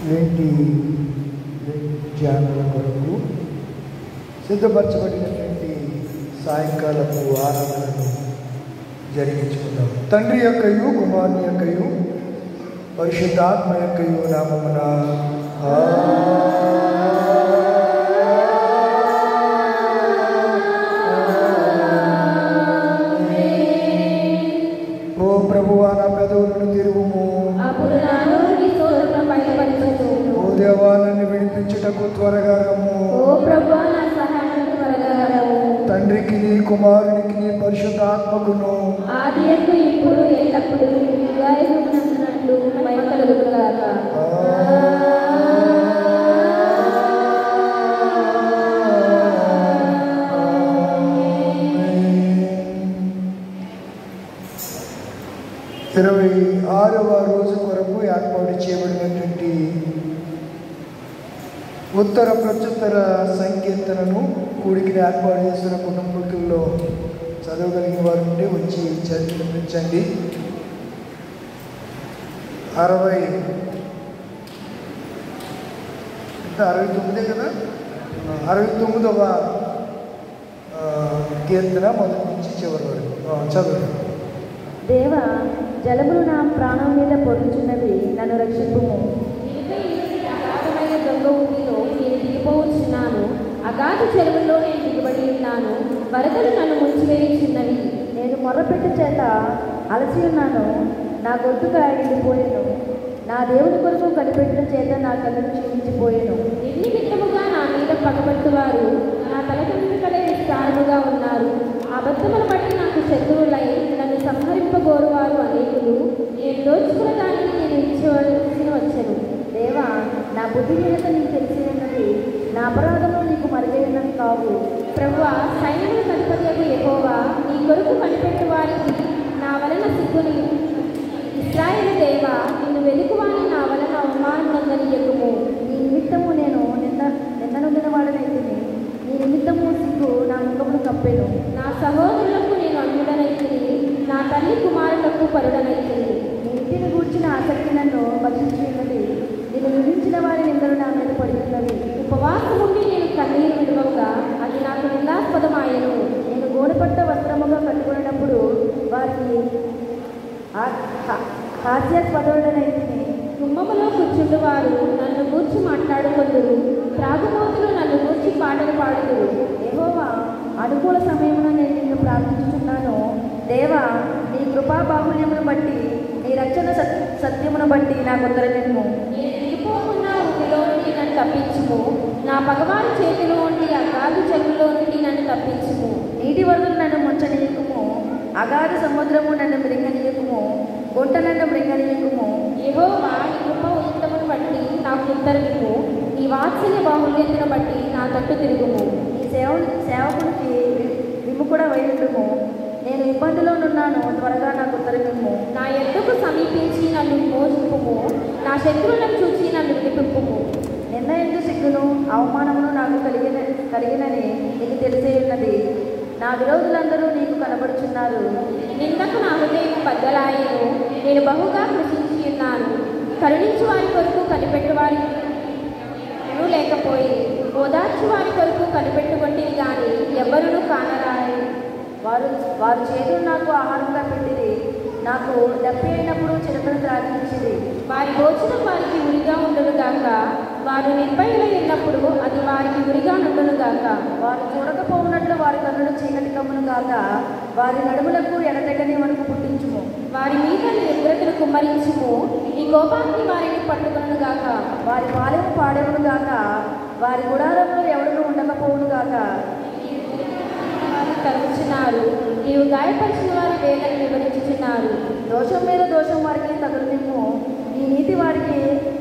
నేటి ధ్యానాల కొరకు సిద్ధపరచబడినటువంటి సాయంకాలపు ఆరాధనను జరిగించుకుందాం. తండ్రి యొక్కయు కుమారుని యొక్కయు పరిశుద్ధాత్మ యొక్కయు నామమున ఓ ప్రభువా నా పెదవులను తెరువుము. ఓ దేవా నన్ను విడిపించుటకు త్వరగా రమ్ము. తండ్రికి కుమారునికి పరిశుద్ధాత్మకును ఇప్పుడు ఎల్లప్పుడు మహిమ కలుగుగాక. ఇరవై 6వ రోజు కొరకు ఏర్పాటు చేయబడినటువంటి ఉత్తర ప్రత్యుత్తర సంకీర్తనను కూడికి ఏర్పాటు చేసిన కుటుంబకుల్లో చదవగలిగిన వారు ఉంటే వచ్చి చదివించండి. 69 కదా, 69వ కీర్తన మొదటి నుంచి చివరి వరకు చదవండి. దేవా, జలములు నా ప్రాణం మీద పొరుచున్నవి, నన్ను రక్షింపుము. అగాధమైన దొంగ ఊరిలో నేను దిగిపోవచ్చున్నాను, అగాధ చెరువుల్లో నేను దిగబడి ఉన్నాను. వరదలు నన్ను ముంచివేయుచున్నవి. నేను మొర్రపెట్టు చేత అలసి ఉన్నాను, నా గొంతుక ఎండిపోయాను. నా దేవుని కొరకు కనిపెట్టిన చేత నా కళ్ళను క్షీణించిపోయాను. ఎన్ని విధముగా నా మీద పగబట్టువారు నా తల వెనుకలే విస్తారముగా ఉన్నారు. అబద్ధముల బట్టి నాకు శత్రువులై నన్ను సంహరింపగోరువారు అనేకులు. నేను దోచుకున్న దానికి నేను ఇచ్చవలసి వచ్చాను. దేవా, నా బుద్ధిహీనత నీకు తెలిసి ఉన్నది, నా అపరాధములు నీకు మరుగైనవి కావు. ప్రభువా, సైన్యములకు అధిపతియగు యెహోవా, నీ కొరకు కనిపెట్టు వారికి నా వలన సిగ్గుని. ఇశ్రాయేలు దేవా, నిన్ను వెలుగువాని నా వలన అవమానమునందనియ్యకుము. నీ నిమిత్తము నేను నిందనొందిన వాడనైతిని, నీ నిమిత్తము సిగ్గు నా ముఖమును కప్పెను. నా సహోదరులకు నేను అన్యుడనైతిని, నా తల్లి కుమారులకు పరుడనైతిని. నీ ఇంటిని గూర్చిన ఆసక్తి నన్ను భక్షించి ఉన్నది, నిన్ను నిందించిన వారి నిందలు నా మీద పడి ఉన్నవి. ఉపవాసం ఉండి నేను కన్నీరు విడువగా అది నాకు నిందాస్పదమాయను. నేను గోడపట్ట వస్త్రముగా కట్టుకున్నప్పుడు వారికి హాస్యాస్పదుడనైతిని. గుమ్మములో కూర్చుండు వారు నన్ను గూర్చి మాట్లాడుకొందురు, త్రాగుమోతులు నన్ను గూర్చి పాటలు పాడుదురు. యెహోవా, అనుకూల సమయమున నేను నిన్ను ప్రార్థించుచున్నాను. దేవా, నీ కృపా బాహుల్యమును బట్టి, నీ రక్షణ సత్యమును బట్టి నాకు ఉత్తరమిమ్ము. నేను దిగిపోకున్న ఊరిలో నుండి నన్ను తప్పించుము, నా పగవారి చేతిలో నుండి అగాధ చెరువులో నుండి నన్ను తప్పించుము. నీటి వరదలు నన్ను ముంచనీయకుము, అగాధ సముద్రము నన్ను మృంగనీయకుము, గుంట నన్ను మృంగనీయకుము. యెహోవా, నీ కృప ఉత్తమును బట్టి నాకు ఉత్తరమిమ్ము, నీ వాత్సల్య బాహుల్యతను బట్టి నా తట్టు తిరుగుము. నీ సేవకునికి విముఖుడ వైరుము, నేను ఇబ్బందిలోనున్నాను, త్వరగా నాకు ఉత్తరమిమ్ము. నా ఎద్దుకు సమీపించి నన్ను మోజింపుము, నా శత్రువులను చూచి నన్ను విడిపింపుము. నిన్న ఎందు సిగ్గును అవమానమును నాకు కలిగినని నీకు తెలిసే ఉన్నది. నా విరోధులందరూ నీకు కనబడుచున్నారు. నిన్నకు నా హృదయం బద్దలాయను, నేను బహుగా కృషించి ఉన్నాను. కరుణించు వారి కొరకు కనిపెట్టు వారి లేకపోయి, ఓదార్చు వారి కొరకు కనిపెట్టుకొంటిని కానీ ఎవరును కానరాయి. వారు చేతులు నాకు ఆహారంగా పెట్టింది, నాకు దప్పి అయినప్పుడు చిరకను త్రాగించింది. వారి భోజనం వారికి ఉరిగా ఉండునుగాక, వారు నిర్భయులై ఉన్నప్పుడు అది వారికి ఉరిగా నుండునుగాక. వారు చూడకపోవునట్లు వారి కన్నులు చీకటి కమ్మునుగాక, వారి నడుములకు ఎడతెగని వరకు పుట్టించుము. వారి మీద నీ ఉగ్రతను కుమ్మరించుము, నీ కోపాన్ని వారిని పట్టుకొనుగాక. వారి పాలెము పాడెవునుగాక, వారి గుడారంలో ఎవడను ఉండకపోవునుగాక. తరుచున్నారు, నీవు గాయపరిచిన వారి వేదన వివరించుచున్నారు. దోషం మీద దోషం వారికి తగులునిమ్ము, నీ నీతి వారికి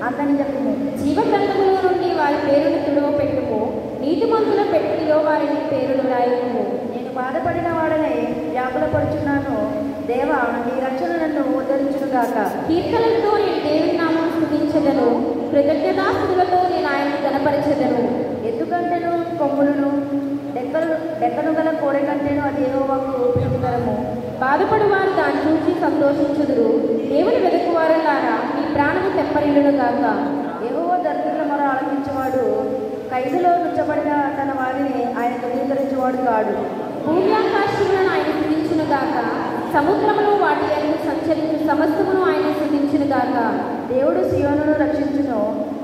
అందనియకుము. జీవ గ్రంథములో నుండి వారి పేరును తుడవ పెట్టుము, నీతిమంతుల పెట్టిలో వారిని పేరును రాయము. నేను బాధపడిన వాడనే వ్యాకులపడుచున్నాను. దేవా, నీ రక్షణ నన్ను గాక. కీర్తనలతో నేను దేవుని నామమును స్తుతించెదను, కృతజ్ఞతాస్తుతులతో నేను ఆయనను ఘనపరచెదను. ఎందుకంటేను కొమ్ములను డెక్కను గల కోడె కంటేను అది యెహోవాకు ప్రీతికరము. బాధపడువారు దాన్ని చూసి సంతోషించుదురు. దేవుని వెతుకువారులారా మీ ప్రాణము తెప్పరిల్లును గాక. యెహోవా దరిద్రుల మొర ఆలకించువాడు, ఖైదులో నుంచబడిన తన వారిని ఆయన తృణీకరించువాడు కాడు. భూమి ఆకాశములను ఆయన స్తుతించును గాక, సముద్రమును వాటి యందు సంచరించు సమస్తమును ఆయన స్తుతించును గాక. దేవుడు సియోనును రక్షించును,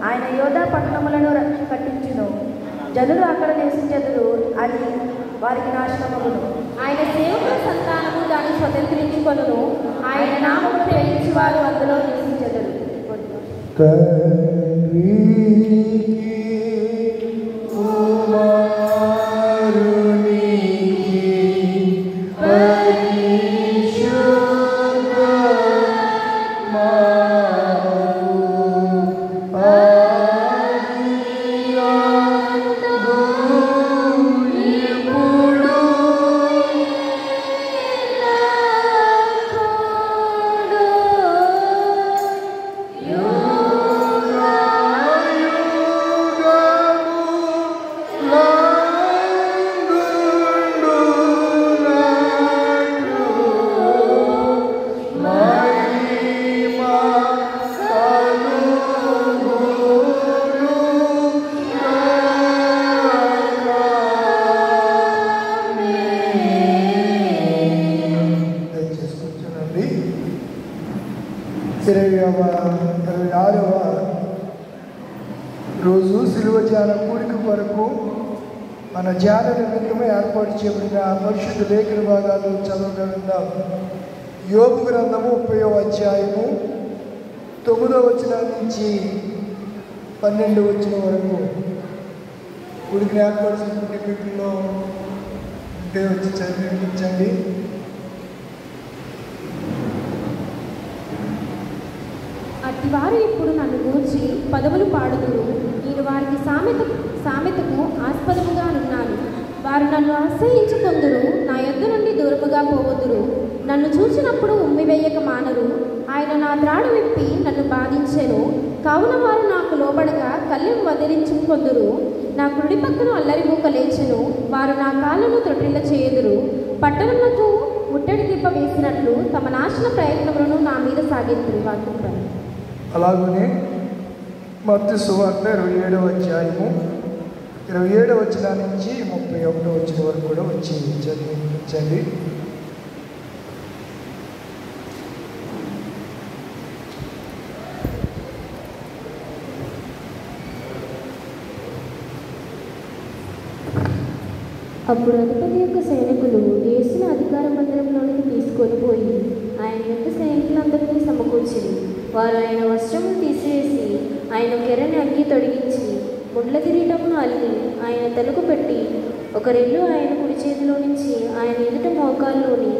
ఆయన యోధా పట్టణములను కట్టించును. జనులు అక్కడ నివసించెదరు, అది వారికి నాశనమగును. ఆయన సేవకుల సంతానము దాన్ని స్వతంత్రించుకొనును, ఆయన నామము ప్రేమించి వారు అందులో నివసించెదరు. రోజు సిలువ ధ్యాన కూడిక కొరకు మన ధ్యాన నిమిత్తమే ఏర్పాటు చేయబడిన పరిశుద్ధ లేఖన భాగాలు చదవగలుగుతాం. యోబు గ్రంథము 30వ అధ్యాయము 9వ వచనం నుంచి 12వ వచనం వరకు కూడికను ఏర్పాటు చేసుకునే వీటిలో వచ్చి చదివించండి. అట్టివారు ఇప్పుడు నన్ను గూర్చి పదవులు పాడుదురు. నేను వారికి సామెతకు ఆస్పదముగా నున్నాను. వారు నన్ను ఆశ్రయించుకొందురు, నా యొద్ద నుండి దూరముగా పోవదురు. నన్ను చూసినప్పుడు ఉమ్మివేయక మానరు. ఆయన నా త్రాడు విప్పి నన్ను బాధించెను. కావున వారు నాకు లోబడగా కళ్ళెం వదిలించుకొందురు. నా కుడి పక్కన అల్లరి మూక లేచెను. వారు నా కాళ్ళను త్రొట్టిల్ల చేయుదురు. పట్టణములకు ముట్టడి దిబ్బ వేసినట్లు తమ నాశన ప్రయత్నములను నా మీద సాగింతురు. వాక్యం అలాగనే మత్తయి సువార్త 27వ అధ్యాయము 27వ వచనం నుంచి 31వ వచనం వరకు కూడా వచ్చి చదివించండి. అప్పుడు అధిపతి యొక్క సైనికులు యేసును అధికార మందిరంలోనికి తీసుకొని పోయి ఆయన యొక్క సైనికులందరినీ సమకూర్చింది. వారు ఆయన వస్త్రమును తీసివేసి ఆయన కెరని అగ్గి తొడిగించి ముండ్ల కిరీటమును అల్లి ఆయన తలకు పెట్టి ఒక రెల్లు ఆయన కుడి చేతిలో నుంచి ఆయన ఎదుట మోకాల్లోని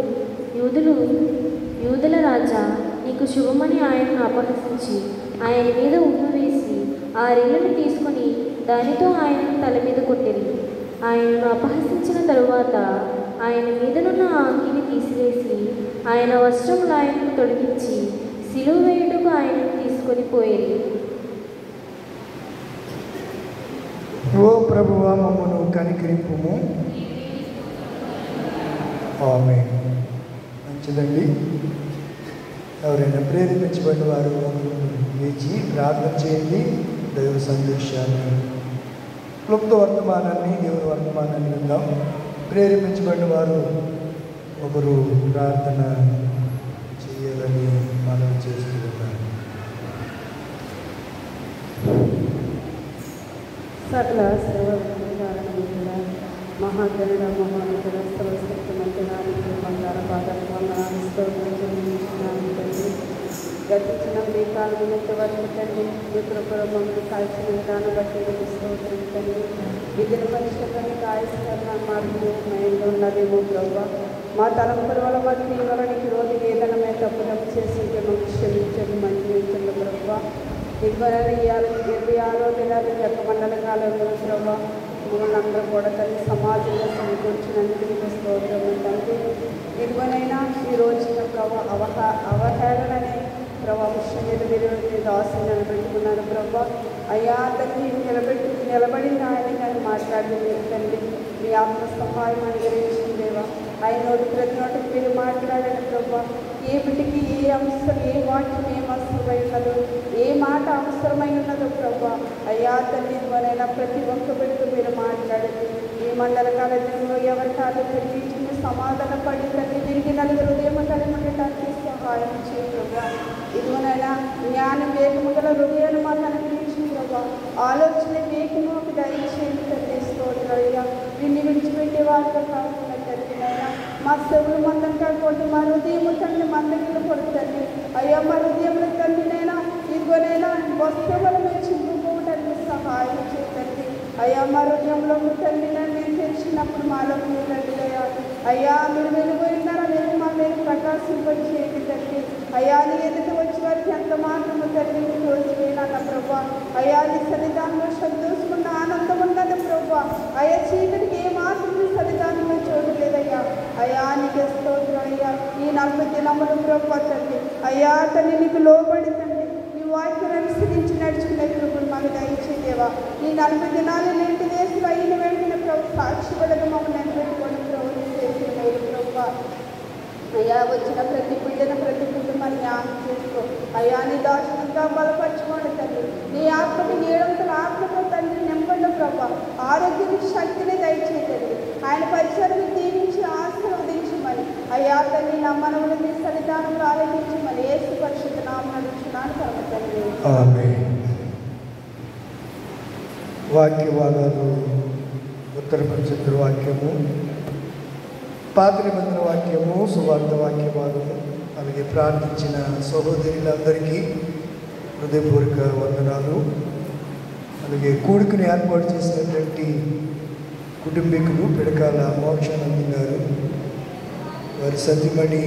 యూదుల రాజా నీకు శుభమని ఆయనను అపహసించి ఆయన మీద ఉమ్ము వేసి ఆ రెల్లును తీసుకొని దానితో ఆయనను తల మీద కొట్టింది. ఆయనను అపహసించిన తరువాత ఆయన మీదనున్న ఆ అంగిని తీసివేసి ఆయన వస్త్రములు ఆయనకు తొడిగించి సిలువ వేయుటకు ఆయనను తీసుకొని పోయేది. ఓ ప్రభువా మమ్మను కనికరింపుము. ఆమేన్. మంచిదండి. ఎవరైనా ప్రేరేపించబడిన వారు లేచి ప్రార్థన చేయండి. దైవ సందేశాన్ని క్లుప్త వర్తమానాన్ని దేవుని వర్తమానాన్ని విందాం. ప్రేరేపించబడిన వారు ఒకరు ప్రార్థన చేయాలని మనం చేస్తూ ఉన్నాం. సకల సర్వకారణముల మహాగణుడ మహానుడ సర్వశక్తిమంతుడానికి మందార పాదాలు వందనాలు స్తోత్రం చెల్లించున్నాను తండ్రి. గతించిన మీ కాలం వరకు తండ్రి మీ కృపలో మమ్మల్ని కాల్చిన విధానం బట్టి మీకు స్తోత్రం తండ్రి. విద్యను పరిష్కరణ కాయస్కరణ మార్పు మైండ్లో ఉన్నదేమో ప్రభావ మా తలంపుల వల్ల మా తీవ్రానికి రోజు ఏదైనా తప్పుదం చేసింటే మాకు క్షమించండి, మంచిగా ప్రభావ. ఇదిగోనైనా ఇరవై ఆలోచనలు యొక్క మండల కాలంలో ప్రభావ మమ్మల్ని అందరూ కూడా తల్లి సమాజంలో సమకూర్చినందుకు మీకు స్తోత్రం తండ్రి. ఇదిగోనైనా ఈ రోజు యొక్క అవహేళనని ప్రభా విషయం మీద మీరు దాసుని నిలబెట్టుకున్నారు ప్రభా. అయ్యా తండ్రి నిలబడిన ఆయన కానీ మాట్లాడింది తండ్రి. మీ ఆత్మ సహాయం అనుగ్రహించింది దేవా. ఆయన నోటి ప్రతి నోటికి మీరు మాట్లాడండి ప్రభా. ఏ బిడ్డకి ఏ అవసరం, ఏ వాక్యం ఏం అవసరమై ఉన్నదో, ఏ మాట అవసరమై ఉన్నదో ప్రభా. అయ్యా తండ్రి ఇదిగోనైనా ప్రతి ఒక్క బిడ్డకు మీరు మాట్లాడండి. ఈ మండల కాలంలో ఎవరి కాలం తిరిగి సమాధాన పడి తండ్రి తిరిగి నలుగురు హృదయం కలిగి ఉండటానికి సహాయం చేయ ప్రభా. ఇదిగోనైనా జ్ఞాన వేగము గల హృదయాన్ని మాకు అనుగ్రహించిన ప్రభా. ఆలోచన వేగము ఒక దయచేయండి తండ్రి. స్తోత్రయ్యా నిన్ను విడిచిపెట్టే వారితో కాకుండా తండ్రినైనా మా చెవులు మందం కాకుండా మా హృదయం తండ్రి మందగిలు కొడుతండి. అయ్యా మా హృదయంలో తండ్రినైనా ఇదిగోనైనా వస్తువులు మేము చింపుకోవడానికి సహాయం చేయండి. అయ్యా మా హృదయంలో తండ్రి నేను తెచ్చినప్పుడు మాలో తండ్రి అయ్యా మీరు వెలుగున్నారా లేదు మా మీద ప్రకాశింపచేయండి తండ్రి. అయ్యా నీ ఎదుట వచ్చే వారికి ఎంత మాత్రము తండ్రి తోచిపోయినా ప్రభా. అయ్యా నీ సన్నిధానంలో సంతోషమున్న ఆనందం ఉన్నది ప్రభా. అయ్యా చీకటికి ఏ మాత్రం నీ సన్నిధానంలో చోటు లేదయ్యా. అయ్యా నీకు స్తోత్రం అయ్యా. ఈ 40 దినములు ప్రభా తండ్రి అయ్యా తండ్రి నీకు లోబడి తండ్రి నీ వాక్యం అనుసరించి నడుచుకునే కృపను మాకు దయచేదేవా. ఈ 40 దినాలు నేటి దేశంలో అయిన వెంటనే ప్రభు సాక్షి పడక మమ్మల్ని నిలబెట్టుకోండి ప్రభు. చేసిన మేలు ప్రభా. అయ్యా వచ్చిన ప్రతి బిడ్డను ప్రతి కుటుంబాన్ని జ్ఞానం చేసుకో. అయ్యా నీ దార్శనంగా బలపరచుకోండి తండ్రి. నీ ఆత్మకి నీడంతల ఆత్మతో తండ్రి నింపండి ప్రభా. ఆరోగ్యం శక్తిని దయచేయండి. ఆయన పరిసరాన్ని దీవించి ఆశీర్వదించమని అయ్యా తండ్రి నా మనవులు మీ సన్నిధానంలో ఆలోచించమని యేసు పరిశుద్ధ నామమున అడుగుచున్నాను పరమ తండ్రి. ఆమేన్. వాక్య భాగాలు ఉత్తర పరిశుద్ధ వాక్యము, పాత నిబంధన వాక్యము, సువార్త వాక్య భాగము, అలాగే ప్రార్థించిన సహోదరులందరికీ హృదయపూర్వక వందనాలు. అలాగే కూడుకుని ఏర్పాటు చేసినటువంటి కుటుంబీకులు పిడకాల మోక్షానంది గారు, వారి సతీమణి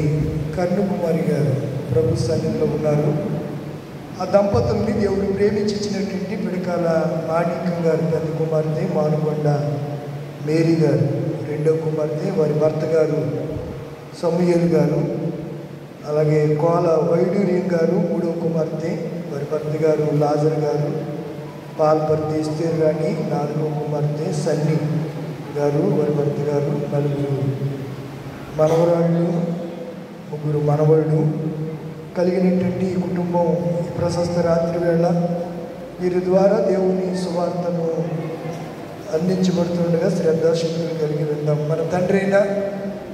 కర్ణకుమారి గారు ప్రభు సన్నిధిలో ఉన్నారు. ఆ దంపతుల్ని దేవుడు ప్రేమించినటువంటి పిడకాల మాణిక్యం గారు పెద్ద కుమార్తె, మానుకొండ మేరీ గారు రెండో కుమార్తె, వారి భర్త గారు సమూయేలు గారు, అలాగే కోల వైడూర్యం గారు మూడవ కుమార్తె, వారి భర్త గారు లాజర్ గారు, పాల్పర్తి ఎస్తేర్ రాణి నాలుగవ కుమార్తె, సన్నీ గారు వారి భర్త గారు, నలుగురు మనవరాళ్ళు, ముగ్గురు మనవళ్ళు కలిగినటువంటి ఈ కుటుంబం ఈ ప్రశస్త రాత్రి వేళ వీరి ద్వారా దేవుని సువార్తను అందించబడుతుండగా శ్రద్ధాశక్తులు కలిగి విందాం. మన తండ్రి అయిన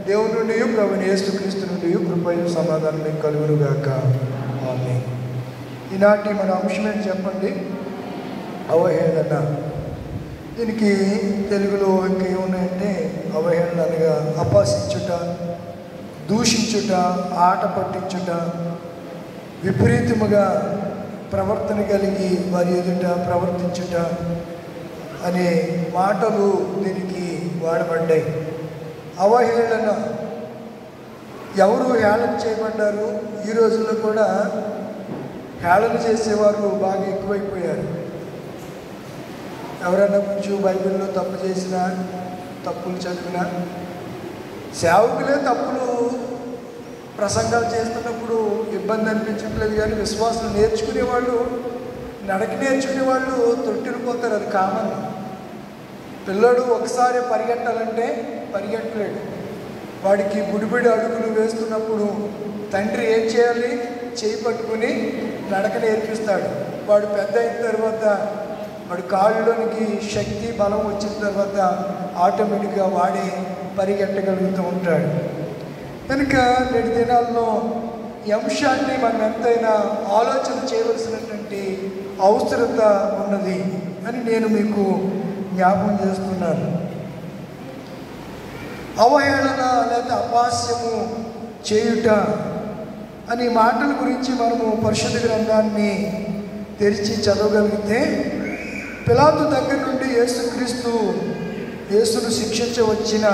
దేవుని నుండి ప్రభువైన యేసుక్రీస్తు నుండి కృపయు సమాధానం కలుగునుగాక. ఆమేన్. ఈనాటి మన అంశం ఏంటి చెప్పండి? అవహేళన. దీనికి తెలుగులో ఇంకా ఏమున్నాయంటే అవహేళన అనగా అపహసించుట, దూషించుట, ఆట పట్టించుట, విపరీతముగా ప్రవర్తన కలిగి వారి ఎదుట ప్రవర్తించుట అనే మాటలు దీనికి వాడబడ్డాయి. అవహేళన. ఎవరు హేళన చేయబడ్డారు? ఈ రోజుల్లో కూడా హేళన చేసేవారు బాగా ఎక్కువైపోయారు. ఎవరైనా కొంచెం బైబిల్లో తప్పు చేసినా, తప్పులు చదివినా, సేవకులే తప్పులు ప్రసంగాలు చేస్తున్నప్పుడు ఇబ్బంది అనిపించట్లేదు. కానీ విశ్వాసం నేర్చుకునేవాళ్ళు, నడక నేర్చుకునేవాళ్ళు తొట్టిల్లిపోతారు. అది కామన్. పిల్లడు ఒకసారి పరిగెట్టాలంటే పరిగెట్టలేడు. వాడికి బుడిబిడి అడుగులు వేస్తున్నప్పుడు తండ్రి ఏం చేయాలి? చేయి పట్టుకుని నడక నేర్పిస్తాడు. వాడు పెద్ద అయిన తర్వాత వాడి కాళ్ళలోనికి శక్తి బలం వచ్చిన తర్వాత ఆటోమేటిక్గా వాడే పరిగెట్టగలుగుతూ ఉంటాడు. కనుక నేటి దినాల్లో ఈ అంశాన్ని మనం ఎంతైనా ఆలోచన చేయవలసినటువంటి అవసరత ఉన్నది అని నేను మీకు జ్ఞాపకం చేస్తున్నాను. అవహేళన లేదా అపహాస్యము చేయుట అనే మాటల గురించి మనము పరిశుద్ధ గ్రంథాన్ని తెరిచి చదవగలిగితే, పిలాతు దగ్గర నుండి యేసును శిక్షించవచ్చిన,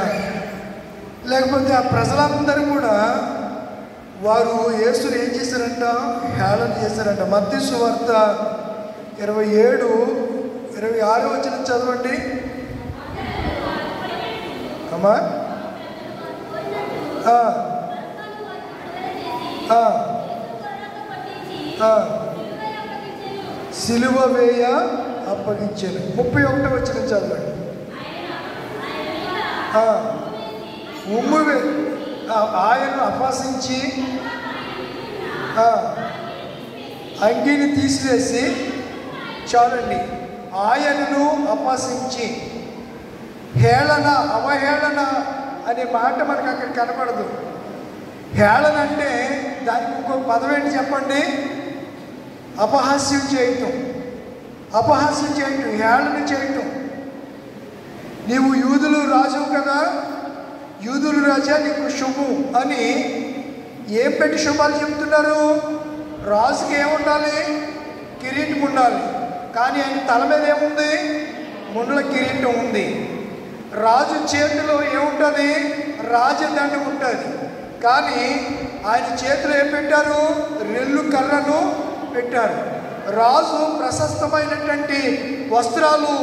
లేకపోతే ఆ ప్రజలందరూ కూడా వారు యేసును ఏం చేశారంట? హేళన చేశారంట. మత్తయి సువార్త 27:26 వచనం చదవండి అమ్మా. సిలువ వేయ అప్పగించాను. 31 వచ్చిన చదవండి. ఆయనను అపహసించి అంగీని తీసివేసి, చాలండి, ఆయనను అపహసించి, హేళన అవహేళన అనే మాట మనకు అక్కడ కనపడదు. హేళన అంటే దానికి ఇంకొక పదం ఏంటి చెప్పండి? అపహాస్యం చేయటం. అపహాస్యం చేయటం, హేళన చేయటం. నీవు యూదులు రాజు కదా, యూదులు రాజా నీకు శుభం అని ఏం పెట్టి శుభాలు చెప్తున్నారు? రాజుకి ఏముండాలి? కిరీటం ఉండాలి. కానీ ఆయన తల మీద ఏముంది? ముండ్ల కిరీటం ఉంది. రాజు చేతిలో ఏముంటుంది? రాజదండం ఉంటుంది. కానీ ఆయన చేతిలో ఏం పెట్టారు? రెల్లు కర్రను పెట్టారు. రాజు ప్రశస్తమైనటువంటి వస్త్రాలు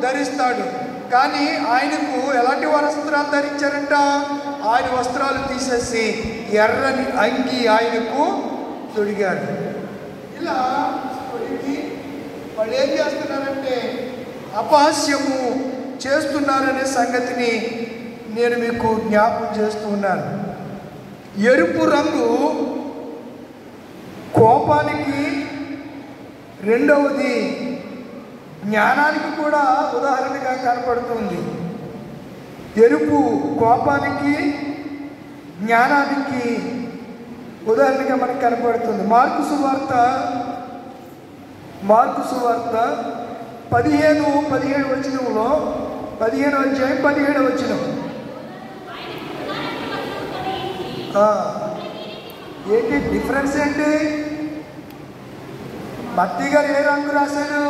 ధరిస్తాడు. కానీ ఆయనకు ఎలాంటి వస్త్రాలు ధరించారంట? ఆయన వస్త్రాలు తీసేసి ఎర్రని అంగి ఆయనకు తొడిగాడు. ఇలా తొడిగి వాళ్ళు ఏం చేస్తున్నారంటే అపహాస్యము చేస్తున్నారనే సంగతిని నేను మీకు జ్ఞాపకం చేస్తూ ఉన్నాను. ఎరుపు రంగు కోపానికి, రెండవది జ్ఞానానికి కూడా ఉదాహరణగా కనపడుతుంది. ఎరుపు కోపానికి, జ్ఞానానికి ఉదాహరణగా మనకు కనపడుతుంది. మార్కు సువార్త 15:17 వచనంలో, 15వ అధ్యాయం 17వ వచనం. ఏంటి డిఫరెన్స్ ఏంటి? మత్తి గారు ఏ రంగు రాశాడు?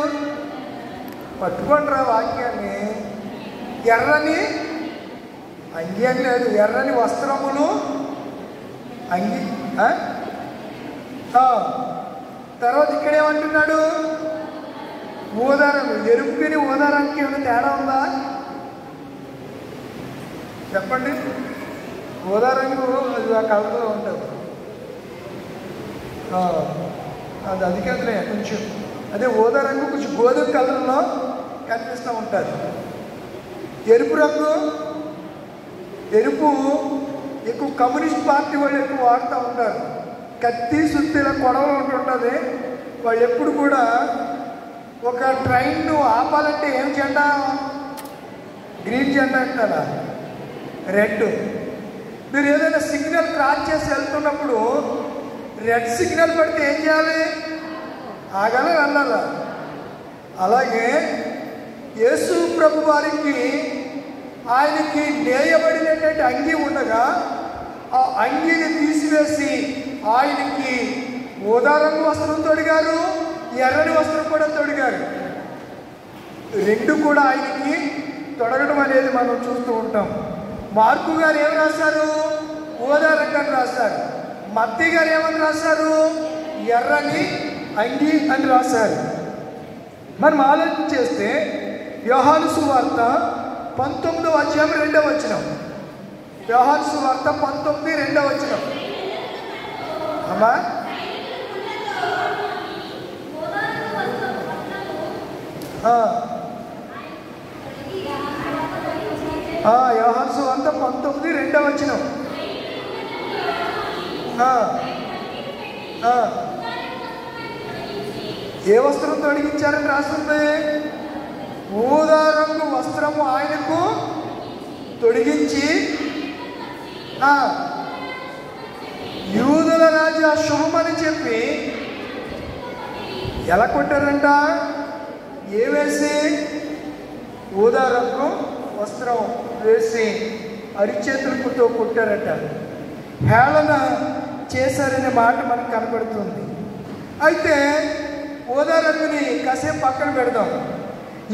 పట్టుకోండిరా వాక్యాన్ని. ఎర్రని అంగి అని లేదు, ఎర్రని వస్త్రములు అంగి. తర్వాత ఇక్కడ ఏమంటున్నాడు? ఊదారంగు. ఎరుపుని ఊదారానికి ఏమైనా తేడా ఉందా చెప్పండి? ఊదారంగు అది ఆ కలర్లో ఉంటుంది. అది కదలే కొంచెం, అదే ఊదారంగు కొంచెం గోధుమ కలర్లో కనిపిస్తూ ఉంటుంది. ఎరుపు ఎక్కువ కమ్యూనిస్ట్ పార్టీ వాళ్ళు ఎక్కువ వాడుతూ ఉంటారు. కత్తి సుత్తిల కొడవలు ఉంటుంటుంది. వాళ్ళు ఎప్పుడు కూడా ఒక ట్రైన్ను ఆపాలంటే ఏం జెండా? గ్రీన్ జెండా అంటారా? రెడ్. మీరు ఏదైనా సిగ్నల్ క్రాస్ చేసి వెళ్తున్నప్పుడు రెడ్ సిగ్నల్ పడితే ఏం చేయాలి? ఆగాలి, వెళ్ళాలా? అలాగే యేసు ప్రభు వారికి ఆయనకి నేయబడినటువంటి అంగి ఉండగా ఆ అంగిని తీసివేసి ఆయనకి ఊదారంగు వస్త్రం తొడిగారు, ఎర్రని వస్త్రం కూడా తొడిగారు. రెండు కూడా ఆయనకి తొడగడం అనేది మనం చూస్తూ ఉంటాం. మార్కు గారు ఏమి రాశారు? ఊదారంగని రాశారు. మత్తయి గారు ఏమని రాశారు? ఎర్రని అంగి అని రాశారు. మనం ఆలోచన చేస్తే యోహాను సువార్త 19వ అధ్యాయం 2వ వచనం. యోహాను సువార్త 19, 2వ వచనం. అమ్మా, యోహాను సువార్త 19, 2వ వచనం. ఏ వస్త్రం తొడిగించారని రాస్తుంది? ఊదారంగు వస్త్రము ఆయనకు తొడిగించి, యూదుల రాజా శుభమని చెప్పి ఎలా కొట్టారంట? ఏ వేసి? ఊదారంగు వస్త్రం వేసి అరిచేతులతో కొట్టారట. హేళన చేశారనే మాట మనకు కనబడుతుంది. అయితే ఊదారంగుని కాసేపు పక్కన పెడదాం.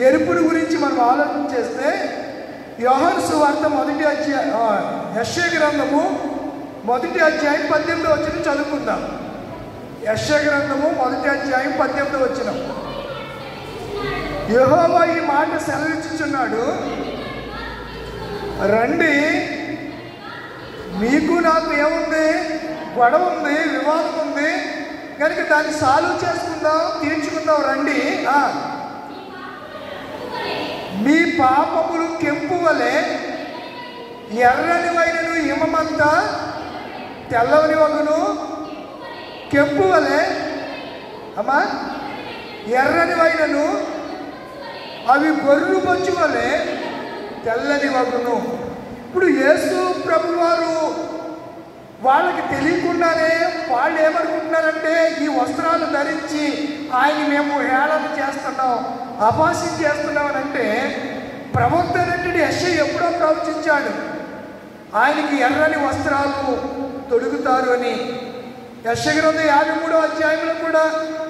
ఎరుపుని గురించి మనం ఆలోచన చేస్తే యోహాను సువార్త 1వ అధ్యాయం, యెషయా గ్రంథము 1వ అధ్యాయం 18వ వచనం చదువుకుందాం. యెషయా గ్రంథము 1వ అధ్యాయం 18వ వచనం. యెహోవా ఈ మాట సెలవిచ్చుచున్నాడు, రండి, మీకు నాకు ఏముంది? గొడవ ఉంది, వివాదం ఉంది. కనుక దాన్ని సాల్వ్ చేసుకుందాం, తీర్చుకుందాం రండి. మీ పాపములు కెంపు వలె ఎర్రని వైనను హిమమంతా తెల్లవని వగును. కెంపు వలె అమ్మా ఎర్రని వైనను అవి గొర్రు బొచ్చు వలె తెల్లని వగును. ఇప్పుడు యేసు ప్రభువారు వాళ్ళకి తెలియకుండానే వాళ్ళు ఏమనుకుంటున్నారంటే ఈ వస్త్రాలు ధరించి ఆయన మేము హేళన చేస్తున్నాం, అపహాస్యం చేస్తున్నాం అని అంటే, ప్రవక్త అయినటువంటి యెషయా ఎప్పుడో ప్రవచించాడు ఆయనకి ఎర్రని వస్త్రాలు తొడుగుతారు అని. యెషయా గ్రంథం 53వ అధ్యాయంలో కూడా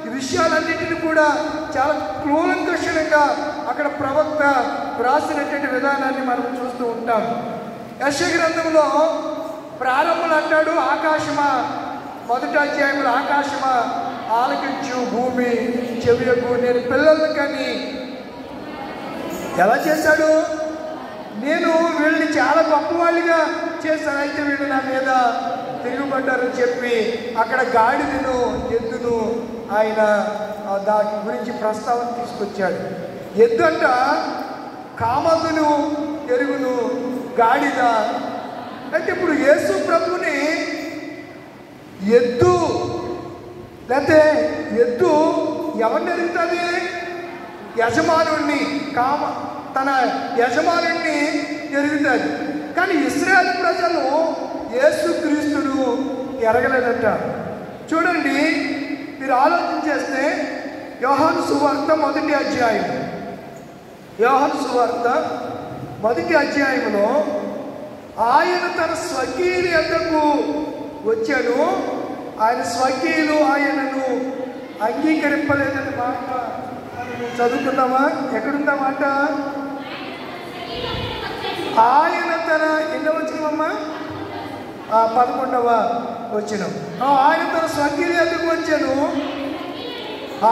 ఈ విషయాలన్నింటినీ కూడా చాలా క్రూరంగా అక్కడ ప్రవక్త వ్రాసినటువంటి విధానాన్ని మనం చూస్తూ ఉంటాం. యెషయా గ్రంథంలో ప్రారంభంలో అంటాడు, ఆకాశమా, మొదటి అధ్యాయంలో ఆకాశమా ఆలకించు, భూమి చెవియకు, నేను పిల్లలను కానీ ఎలా చేశాడు, నేను వీళ్ళని చాలా గొప్పవాళ్ళుగా చేశాను, అయితే వీళ్ళు నా మీద తిరుగుబడ్డారని చెప్పి అక్కడ గాడిదను ఎద్దును ఆయన దాని గురించి ప్రస్తావన తీసుకొచ్చాడు. ఎద్దు అంట కామదును ఎరుగును, గాడిద అంటే ఇప్పుడు యేసు ప్రభుని ఎద్దు లేకపోతే ఎద్దు ఎవరిని ఎరుగుతుంది, యజమానుడిని, తన యజమానుడిని ఎరుగుతుంది. కానీ ఇశ్రాయేలు ప్రజలు యేసుక్రీస్తును ఎరగలేదట. చూడండి, మీరు ఆలోచన చేస్తే యోహాను సువార్త మొదటి అధ్యాయం, యోహాను సువార్త మొదటి అధ్యాయంలో ఆయన తన స్వకీయుల యొద్దకు వచ్చాడు, ఆయన స్వకీయులు ఆయనను అంగీకరింపలేదని మాట చదువుకుందామా? ఎక్కడుందా మాట? ఆయన తన ఎన్నో వచ్చినమ్మా 11వ వచనం. ఆయన తన స్వకీయుల యొద్దకు వచ్చాను,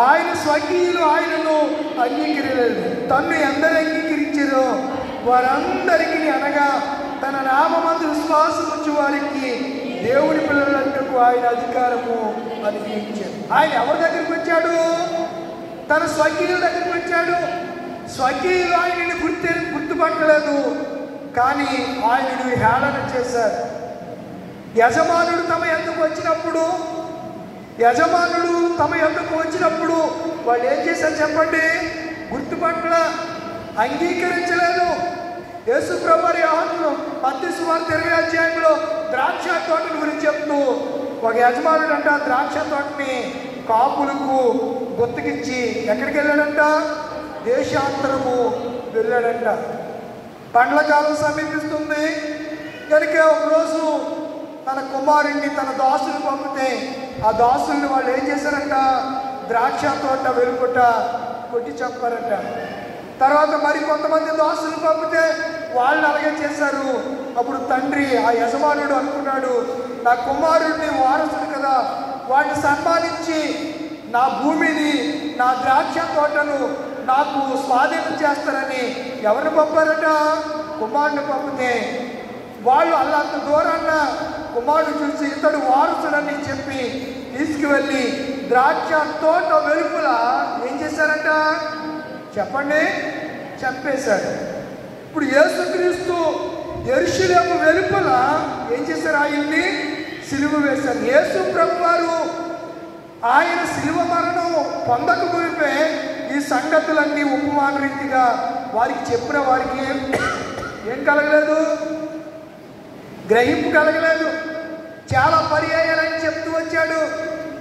ఆయన స్వకీయులు ఆయనను అంగీకరించలేదు. తన్ను ఎందరు అంగీకరించారో వారందరికీ, అనగా తన నామమందు విశ్వాసం ఉంచు వారికి దేవుని పిల్లలకు ఆయన అధికారము అనుగ్రహించాడు. ఆయన ఎవరి దగ్గరికి వచ్చాడు? తన స్వకీయుల దగ్గరికి వచ్చాడు. స్వకీయులు ఆయనని గుర్తుపట్టలేదు, కానీ ఆయనను హేళన చేశారు. యజమానుడు తమ యొద్దకు వచ్చినప్పుడు వాళ్ళు ఏం చేశారు చెప్పండి? గుర్తుపట్ల, అంగీకరించలేదు. యేసు ప్రభువారు యోహాను మత్తయి సువార్త 20వ అధ్యాయంలో ద్రాక్ష తోటల గురించి చెప్తూ, ఒక యజమానుడు అంట ద్రాక్ష తోటని కాపులకు గుర్తుకిచ్చి ఎక్కడికి వెళ్ళాడంట? దేశాంతరము వెళ్ళాడంట. పండ్ల కాలం సమీపిస్తుంది కనుక ఒకరోజు తన కుమారుణ్ణి, తన దాసుని పంపితే ఆ దాసుల్ని వాళ్ళు ఏం చేశారంట? ద్రాక్ష తోట వెలుపట కొట్టి చంపారంట. తర్వాత మరి కొంతమంది దాసులు పంపితే వాళ్ళని అలాగే చేశారు. అప్పుడు తండ్రి, ఆ యజమానుడు అనుకున్నాడు, నా కుమారుడిని వారసుడు కదా, వాడిని సన్మానించి నా భూమిని, నా ద్రాక్ష తోటను నాకు స్వాధీనం చేస్తారని ఎవరిని పంపారట? కుమారుడిని పంపితే వాళ్ళు అల్లంత దూరాన్న కుమారుడు చూసి ఇతడు వారసుడని చెప్పి తీసుకువెళ్ళి ద్రాక్ష తోట వెలుపల ఏం చేశారంట చెప్పండి? చంపేశాడు. ఇప్పుడు యేసుక్రీస్తు యెరూషలేము వెలుపల ఏం చేశారు? ఆయన్ని సిలువ వేశారు. యేసు ప్రభువారు ఆయన సిలువ మరణం పొందక మునిపే ఈ సంగతులన్నీ ఉపమాన రీతిగా వారికి చెప్పిన వారికి ఏం కలగలేదు? గ్రహింపు కలగలేదు. చాలా పర్యాయాలని చెప్తూ వచ్చాడు.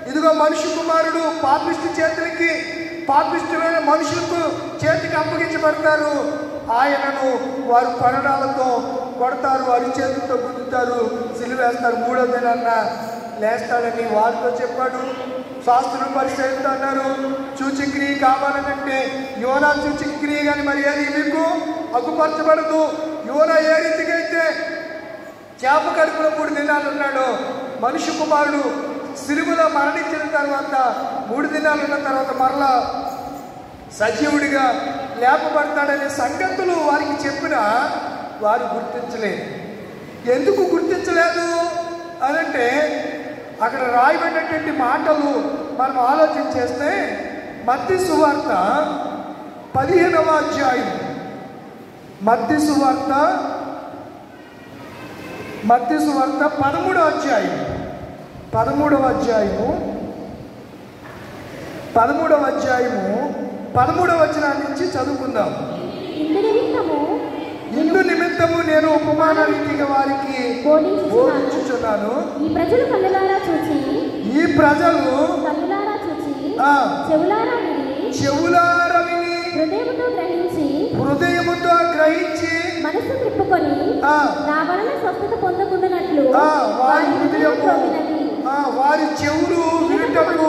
ఇదిగో మనుష్య కుమారుడు పాపిష్టి చేతులకి, పాపిష్టమైన మనుషులకు చేతికి అప్పగించబడతారు, ఆయనను వారు పరణాలతో కొడతారు, వారి చేతులతో గుద్దుతారు, సిలువేస్తారు, 3వ దినాన్న లేస్తాడని వారితో చెప్పాడు. శాస్త్రం పరిశీలిస్తూ అన్నారు, సూచక్రియ కావాలనంటే యోనా సూచక్రియ కానీ మరి ఏది మీకు అగ్గుపరచబడదు. యోనా ఏ రీతిగా అయితే చేప కడుపులో 3 దినాలు ఉన్నాడు, మనుష్య కుమారుడు సిలువలో మరణించిన తర్వాత 3 దినాలు ఉన్న తర్వాత మరలా సజీవుడిగా లేపబడతాడనే సంగతులు వారికి చెప్పినా వారు గుర్తించలేదు. ఎందుకు గుర్తించలేదు అనంటే అక్కడ రాయబడినటువంటి మాటలు మనం ఆలోచన చేస్తే మత్తయి సువార్త 15వ అధ్యాయం, మత్తయి సువార్త 13వ అధ్యాయం, 13వ అధ్యాయము 13వ వచనం నుంచి చదువుకుందాం. ఇందు నిమిత్తము నేను ఉపమాన రీతిగా వారికి బోధించుచున్నాను. ఈ ప్రజలు కళ్ళలారా చూచి చెవులారా విని హృదయముతో గ్రహించి మనసు తిప్పుకొని నా వలన స్వస్థత పొందకుండానట్లు వారి చెవులు వినుటకు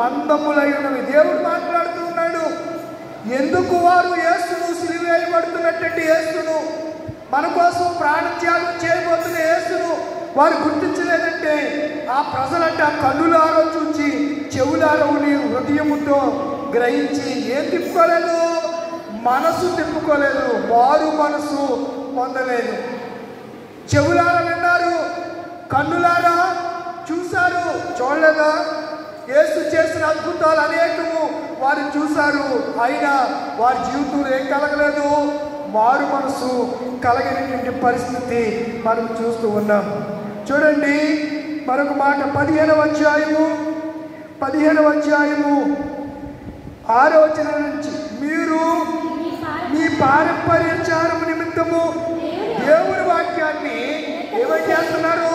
మందములైనవి. దేవుడు మాట్లాడుతూ ఉన్నాడు. ఎందుకు వారు యేసును సిలువ వేయబడుతున్నటువంటి యేసును, మన కోసం ప్రాణత్యాగం చేయబోతున్న యేసును వారు గుర్తించలేదంటే ఆ ప్రజలంటే ఆ కన్నులారో చూచి చెవులారో హృదయముతో గ్రహించి ఏం తిప్పుకోలేదు, మనసు తిప్పుకోలేదు, వారు మనసు పొందలేదు. చెవులారా విన్నారు, కన్నులారా చూశారు, చూడలేదా? యేసు చేసిన అద్భుతాలు అనేకము వారు చూశారు, అయినా వారి జీవితంలో ఏం కలగలేదు, మారు మనసు కలగనటువంటి పరిస్థితి మనం చూస్తూ ఉన్నాం. చూడండి మరొక మాట, 15వ అధ్యాయము 6వ వచనం నుంచి, మీరు మీ పారంపర్యాచారం నిమిత్తము దేవుని వాక్యాన్ని ఏమని చేస్తున్నారు,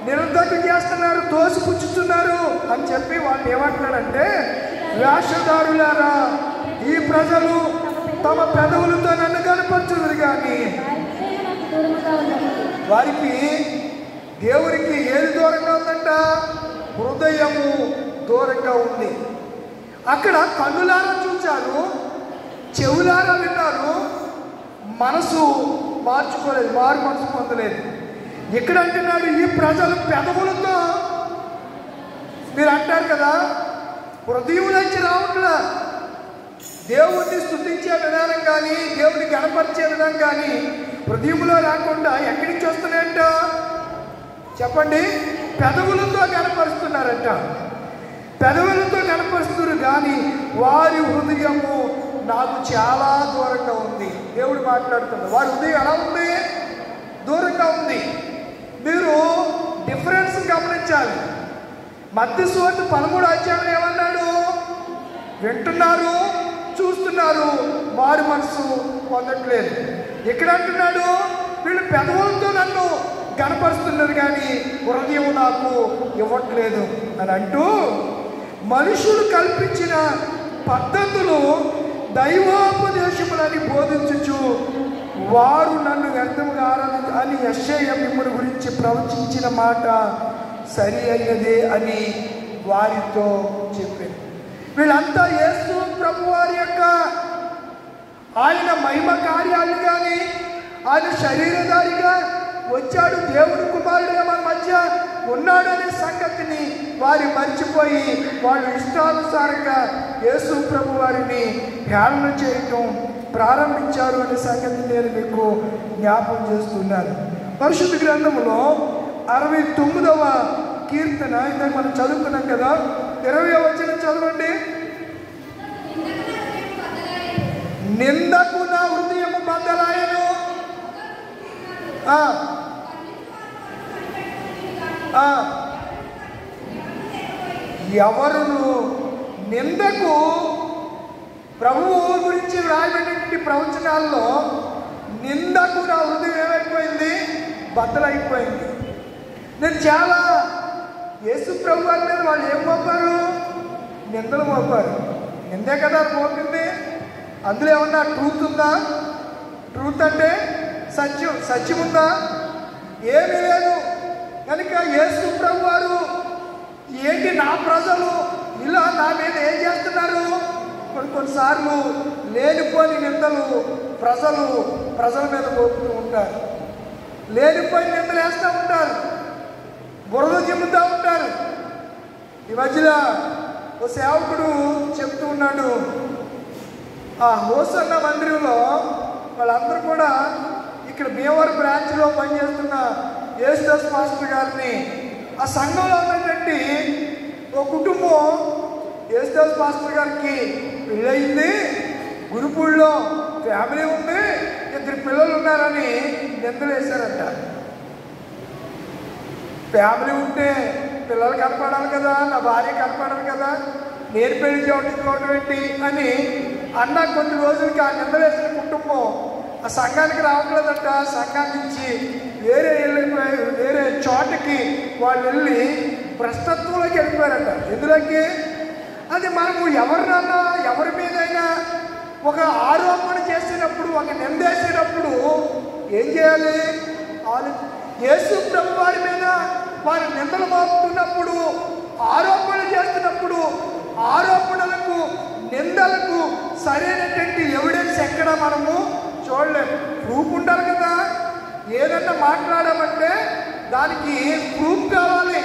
నిరర్ధకం చేస్తున్నారు, తోసిపుచ్చుతున్నారు అని చెప్పి వాళ్ళు ఏమంటున్నాడంటే, వేషధారులారా, ఈ ప్రజలు తమ పెదవులతో నన్ను కనపరచుదురు కానీ వారికి దేవునికి ఏది దూరంగా ఉందంట, హృదయము దూరంగా ఉంది. అక్కడ కన్నులారా చూచారు, చెవులారా విన్నారు, మనసు మార్చుకోలేదు, మారు మనసు పొందలేదు. ఇక్కడ అంటున్నాడు, ఈ ప్రజలు పెదవులతో, మీరు అంటారు కదా హృదయం నుంచి రావట్లా, దేవుణ్ణి స్తుతించే విధానం కానీ దేవుని గణపరిచే విధానం కానీ హృదయంలో రాకుండా ఎక్కడి నుంచి వస్తున్నాయంట చెప్పండి, పెదవులతో గణపరుస్తున్నారంట. పెదవులతో గణపరుస్తున్నారు కానీ వారి హృదయము నాకు చాలా దూరంగా ఉంది. దేవుడు మాట్లాడుతున్నాడు, వారి హృదయం ఎలా ఉంది, దూరంగా ఉంది. మీరు డిఫరెన్స్ గమనించాలి. మత్తయి సువార్త 13వ అధ్యాయంలో ఏమన్నాడు, వింటున్నారు, చూస్తున్నారు, మారు మనసు పొందట్లేదు. ఇక్కడ అంటున్నాడు, వీళ్ళు పెదవులతో నన్ను గణపరుస్తున్నారు కానీ హృదయం నాకు ఇవ్వట్లేదు అని అంటూ, మనుషులు కల్పించిన పద్ధతులు దైవోపదేశములని బోధించుచు వారు నన్ను వ్యర్థముగా ఆరాధించు అని యెషయా మిమ్ముని గురించి ప్రవచించిన మాట సరి అయినదే అని వారితో చెప్పారు. వీళ్ళంతా యేసు ప్రభు వారి యొక్క ఆయన మహిమ కార్యాలు కానీ ఆయన శరీరధారిగా వచ్చాడు, దేవుని కుమారుడిగా మన మధ్య ఉన్నాడు అనే సంగతిని వారు మర్చిపోయి వాళ్ళు ఇష్టానుసారంగా యేసు ప్రభు వారిని హేళన చేయటం ప్రారంభించారు అనే సంగతి నేను మీకు జ్ఞాపకం చేస్తున్నాను. పరిశుద్ధ గ్రంథంలో 69వ కీర్తన ఇందాక మనం చదువుకున్నాం కదా, 20వ వచనం చదవండి. నిందకు నా హృదయము బద్దలాయను, ఎవరును నిందకు ప్రభువు గురించి రాయబడినటువంటి ప్రవచనాల్లో నిందకు నా హృదయం ఏమైపోయింది, బద్దలైపోయింది. నేను చాలా యేసు ప్రభు వారి మీద వాళ్ళు ఏం మోపారు, నిందలు మోపారు. నిందే కదా మోపింది, అందులో ఏమన్నా ట్రూత్ ఉందా? ట్రూత్ అంటే సత్యం ఉందా? ఏమీ లేదు. కనుక యేసు ప్రభు వారు ఏంటి, నా ప్రజలు ఇలా నా మీద ఏం చేస్తున్నారు, కొన్నిసార్లు లేనిపోని నిందలు ప్రజల మీద మోపుతూ ఉంటారు, లేనిపోయిన నిందలు వేస్తూ ఉంటారు, బురద చిమ్ముతూ ఉంటారు. ఈ మధ్యలో ఓ సేవకుడు చెప్తూ ఉన్నాడు, ఆ హోసన్న మందిరంలో వాళ్ళందరూ కూడా ఇక్కడ భీమవరం బ్రాంచ్లో పనిచేస్తున్న యేసుదాస్ మాస్టర్ గారిని, ఆ సంఘంలో ఉన్నటువంటి ఓ కుటుంబం యేసుదాస్ పాస్టర్ గారికి పెళ్ళయింది, గురుపూడిలో ఫ్యామిలీ ఉంది, 2 పిల్లలు ఉన్నారని నిందలు వేశారంట. ఫ్యామిలీ ఉంటే పిల్లలు కనపడాలి కదా, నా భార్య కనపడాలి కదా, నేను పెళ్లి చేసుకోవడం ఏంటి అని అన్న కొన్ని రోజులకి ఆ నిందలు వేసిన కుటుంబం ఆ సంఘానికి రావట్లేదంట. సంఘాన్ని నుంచి వేరే చోటకి వాళ్ళు వెళ్ళి భ్రష్టత్వంలోకి వెళ్ళిపోయారంట. ఎందులోకి? అది మనము ఎవరినన్నా ఎవరి మీదైనా ఒక ఆరోపణ చేసినప్పుడు, ఒక నిందేసినప్పుడు ఏం చేయాలి? యేసు ప్రభు వారి మీద వారి నిందలు మోపుతున్నప్పుడు, ఆరోపణలు చేస్తున్నప్పుడు ఆరోపణలకు నిందలకు సరైనటువంటి ఎవిడెన్స్ ఎక్కడ మనము చూడలేము. ప్రూఫ్ ఉండాలి కదా. ఏదన్నా మాట్లాడామంటే దానికి ప్రూఫ్ కావాలి.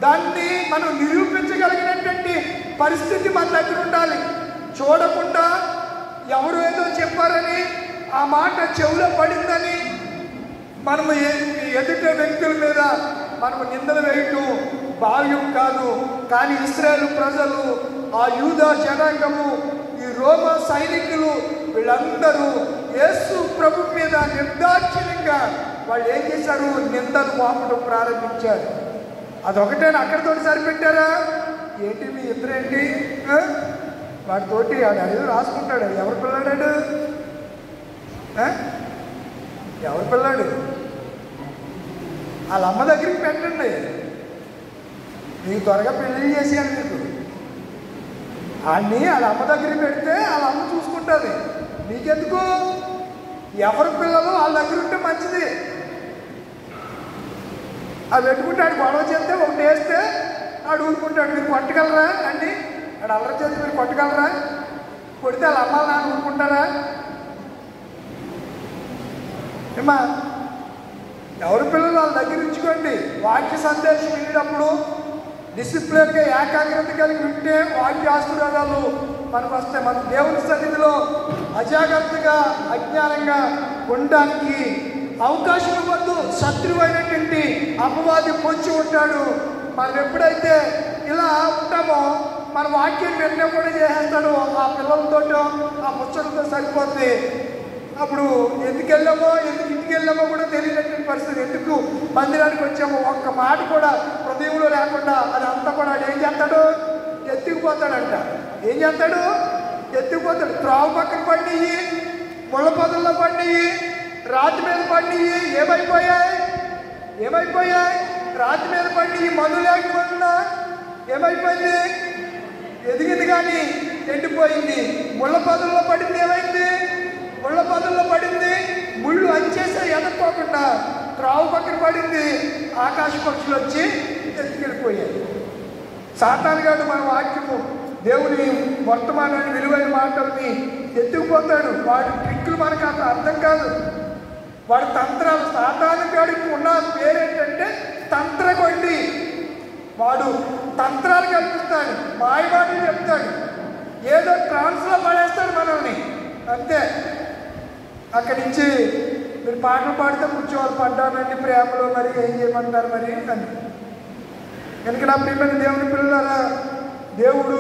దాన్ని మనం నిరూపించగలిగినటువంటి పరిస్థితి మన దగ్గర ఉండాలి. చూడకుండా ఎవరు ఏదో చెప్పారని ఆ మాట చెవులో పడిందని మనము ఎదుటి వ్యక్తుల మీద మనము నిందలు వేయటం భావ్యం కాదు. కానీ ఇశ్రాయేలు ప్రజలు, ఆ యూదా జనాంగము, ఈ రోమా సైనికులు వీళ్ళందరూ యేసు ప్రభు మీద నిర్దాక్షిణ్యంగా వాళ్ళు ఏం చేశారు? నిందలు మోపడం ప్రారంభించారు. అదొకటేనా? అక్కడితో సరిపెట్టారా? ఏంటి మీ ఇద్దరేంటి? వాడితోటి అదేదో రాసుకుంటాడు. ఎవరు పిల్లాడాడు? ఎవరు పిల్లాడు? వాళ్ళ అమ్మ దగ్గరికి పెట్టండి. మీకు త్వరగా పెళ్లి చేసేయాలి. మీకు వాడిని వాళ్ళ అమ్మ దగ్గరికి పెడితే వాళ్ళ అమ్మ చూసుకుంటుంది. మీకెందుకు? ఎవరి పిల్లలు వాళ్ళ దగ్గర ఉంటే మంచిది. అది పెట్టుకుంటాడు. గొడవ చేస్తే ఒకటి వేస్తే ఆడు ఊరుకుంటాడు. మీరు కొట్టగలరా అండి? ఆడు అల్లరి చేస్తే మీరు కొట్టగలరా? కొడితే వాళ్ళ అమ్మ నాన్న ఊరుకుంటారా? ఏమా, ఎవరి పిల్లలు వాళ్ళ దగ్గర ఉంచుకోండి. వాక్య సందేశం వినేటప్పుడు డిసిప్లిన్గా ఏకాగ్రత కలిగి ఉంటే వాక్య ఆశీర్వాదాలు మనకు వస్తాయి. మన దేవుని సన్నిధిలో అజాగ్రత్తగా అజ్ఞానంగా ఉండడానికి అవకాశం ఇవ్వద్దు. శత్రువైనటువంటి అపవాది పొంచి ఉంటాడు. మనం ఎప్పుడైతే ఇలా ఉంటామో మన వాక్యం నిర్ణయం కూడా చేసేస్తాడు. ఆ పిల్లలతో ఆ ముచ్చలతో సరిపోద్ది. అప్పుడు ఎందుకు వెళ్ళామో ఎందుకు ఇంటికి వెళ్ళామో కూడా తెలియనటువంటి పరిస్థితి. ఎందుకు మందిరానికి వచ్చామో ఒక్క మాట కూడా హృదయంలో లేకుండా అది అంతా కూడా ఏం చేస్తాడు? ఎత్తుకుపోతాడంట. ఏం చేస్తాడు? ఎత్తుకుపోతాడు. త్రావు పక్కన పడినవి, ముళ్ళ పొదల్లో పడినవి, రాతి మీద పడినవి ఏమైపోయాయి? రాతి మీద పడినవి మందు లేకపోతున్నా ఏమైపోయింది? ఎదిగింది కానీ ఎండిపోయింది. ముళ్ళ పొదల్లో పడింది ఏమైంది? ముళ్ళ పొదల్లో పడింది. ముళ్ళు అంచేసే ఎదక్కోకుండా త్రావు పక్కన పడింది. ఆకాశ పక్షులు వచ్చి ఎత్తుకెళ్ళిపోయాయి. సాతానుగాడు మన వాక్యము, దేవుని వర్తమానాన్ని, విలువైన మాటల్ని ఎత్తుకుపోతాడు. వాడి ట్రిక్కులు మనకు అంత అర్థం కాదు. వాడి తంత్రాలు, సాతానుగాడికి ఉన్న పేరేంటంటే తంత్రగొడ్డి. వాడు తంత్రాలు కల్పిస్తాడు, మాయమాటలు చెప్తాడు, ఏదో ట్రాన్స్లో పడేస్తాడు మనల్ని, అంతే. అక్కడి నుంచి మీరు పాటలు పాడితే కూర్చోవాలి. పడ్డానండి ప్రేమలో, మరి ఏం చేయమంటారు మరి అని. కనుక నా ప్రియమైన దేవుని పిల్లలారా, దేవుడు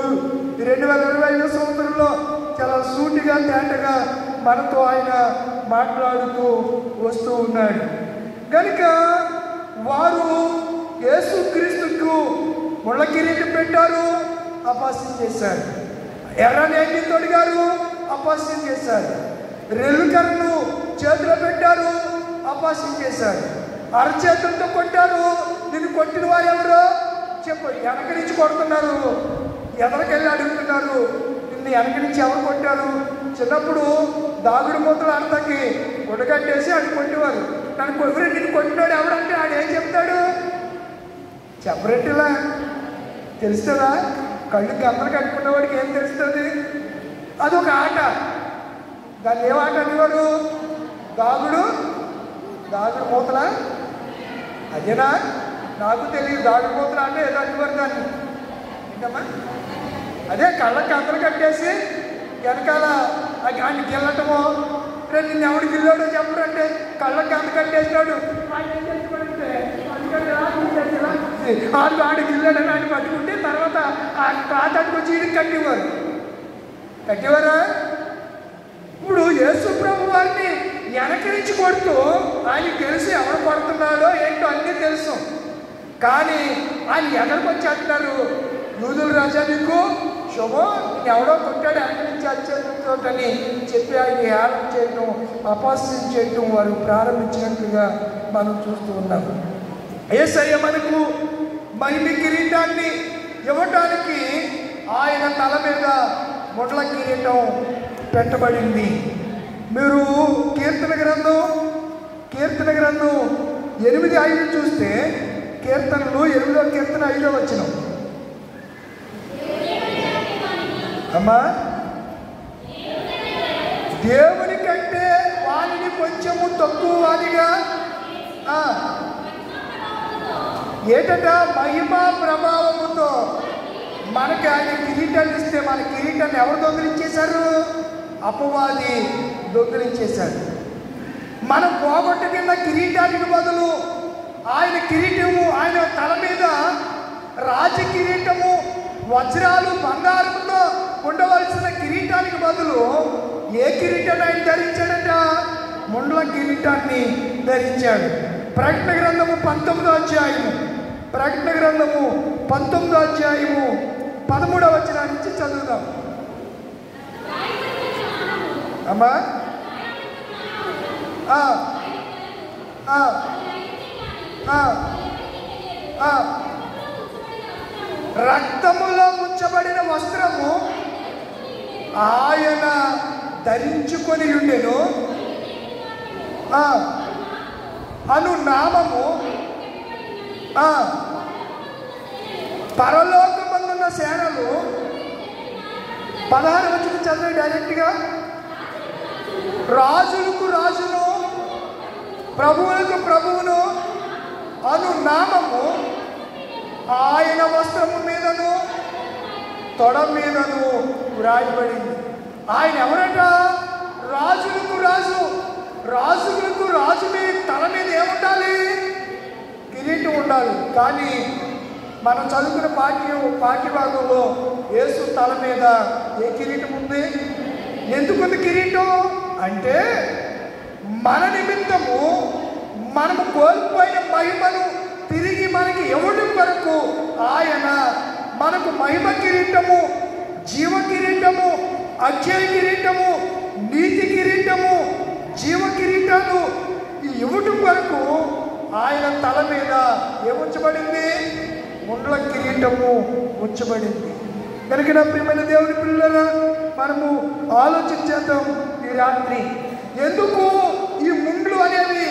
2025 సంవత్సరంలో చాలా సూటిగా తేటగా మనతో ఆయన మాట్లాడుతూ వస్తూ ఉన్నాడు. కనుక వారు యేసుక్రీస్తుకు ముళ్ళ కిరీటం పెట్టారు, అపహాస్యం చేశారు. ఎర్రనేటి తొడిగారు, అపహాస్యం చేశారు. రెల్లుకర్రను చేతిలో పెట్టారు, అపహాస్యం చేశారు. అరచేతులతో కొట్టారు. నిన్ను కొట్టిన వారు ఎవరో చెప్పు. వెనక నుంచి కొడుతున్నారు, ఎదరికెళ్ళి అడుగుతున్నారు, నిన్ను వెనక నుంచి ఎవరు కొట్టారు? చిన్నప్పుడు దాగుడు మూతలు అర్థకి గుడగట్టేసి ఆడు కొట్టేవారు. నిన్ను కొట్టినాడు ఎవడంటే ఆడు ఏం చెప్తాడు? చెప్పరెట్టిలా తెలుస్తుందా? కళ్ళు గంతలు కట్టుకున్నవాడికి ఏం తెలుస్తుంది? అదొక ఆట. దాన్ని ఏం ఆట అనేవాడు? దాగుడు మూతలా? అదేనా? నాకు తెలియదు. దాగుడు మూతలు అంటే ఏదో అనేవారు దాన్ని. ఏంటమ్మా? అదే కళ్ళకి గంతలు కట్టేసి వెనకాల ఆయన గిల్లటమో, రేపు నిన్ను ఎవడు గిల్లాడో చెప్పడంటే కళ్ళకి గంత కట్టేసినాడు. ఆయన ఏం చేస్తాడంటే అందుకని ఆడికి ఇల్లాడని ఆడి పట్టుకుంటే తర్వాత ఆ క్లాత్ అట్టుకొచ్చి ఈడికి కట్టేవారా? ఇప్పుడు యేసు ప్రభు వారిని వెనకరించి కొడుతూ ఆయనకి తెలుసు ఎవరు కొడుతున్నాడో ఏంటో అన్నీ తెలుసు. కానీ ఆయన ఎక్కడికి వచ్చి అంటున్నారు, యూదుల రాజా నీకు శుభం, నేను ఎవడో కొట్టాడు వెనకరించి వచ్చేటని చెప్పి ఆయన హేళన చేయటం, అపహాస్యం చేయటం వారు ప్రారంభించినట్లుగా మనం చూస్తూ ఉన్నాము. యేసయ్య మనకు మహిమ కిరీటాన్ని ఇవ్వటానికి ఆయన తల మీద మొండ్ల కిరీటం పెట్టబడింది. మీరు కీర్తన గ్రంథం 8:5 చూస్తే, కీర్తనలు 8వ కీర్తన 5వ వచనం. అమ్మా, దేవుని కంటే వారిని కొంచెము తక్కువ వారిగా ఏటట మహిమ ప్రభావముతో మనకి ఆయన కిరీటాన్ని ఇస్తే, మన కిరీటాన్ని ఎవరు దొంగిలించేశారు? అపవాది దొంగిలించేశాడు. మనం పోగొట్టుకున్న కిరీటానికి బదులు ఆయన కిరీటము, ఆయన తల మీద రాజ కిరీటము, వజ్రాలు బంగారంతో ఉండవలసిన కిరీటానికి బదులు ఏ కిరీటాన్ని ఆయన ధరించాడట? ముండ్ల కిరీటాన్ని ధరించాడు. ప్రకటన గ్రంథము 19వ అధ్యాయము, 13వ వచనం నుంచి చదువుదాం. అమ్మా, రక్తములో ముంచబడిన వస్త్రము ఆయన ధరించుకొని ఉండెను అను నామము పరలోకమందున్న సేనలు 16 వచనం చదివి డైరెక్ట్గా, రాజులకు రాజును ప్రభువులకు ప్రభువును అను నామము ఆయన వస్త్రము మీదను తొడ మీదను వ్రాయబడింది. ఆయన ఎవరట? రాజులకు రాజు. రాజులకు రాజు మీద తల మీద ఏముండాలి? కిరీటం ఉండాలి. కానీ మనం చదువుకున్న పాఠ్య భాగంలో యేసు తల మీద ఏ కిరీటం ఉంది? ఎందుకుంది కిరీటం అంటే, మన నిమిత్తము మనము కోల్పోయిన మహిమను తిరిగి మనకి ఇవ్వడం వరకు ఆయన మనకు మహిమ కిరీటము, జీవ కిరీటము, అక్షయ కిరీటము, నీతి కిరీటము, జీవ కిరీటాలు ఇవ్వటం వరకు ఆయన తల మీద ఏముంచబడింది? ముండ్ల కిరీటము ఉంచబడింది. కనుక నా ప్రియమైన దేవుని పిల్లరా, మనము ఆలోచించేద్దాం ఈ రాత్రి, ఎందుకు ఈ ముండ్లు అనేవి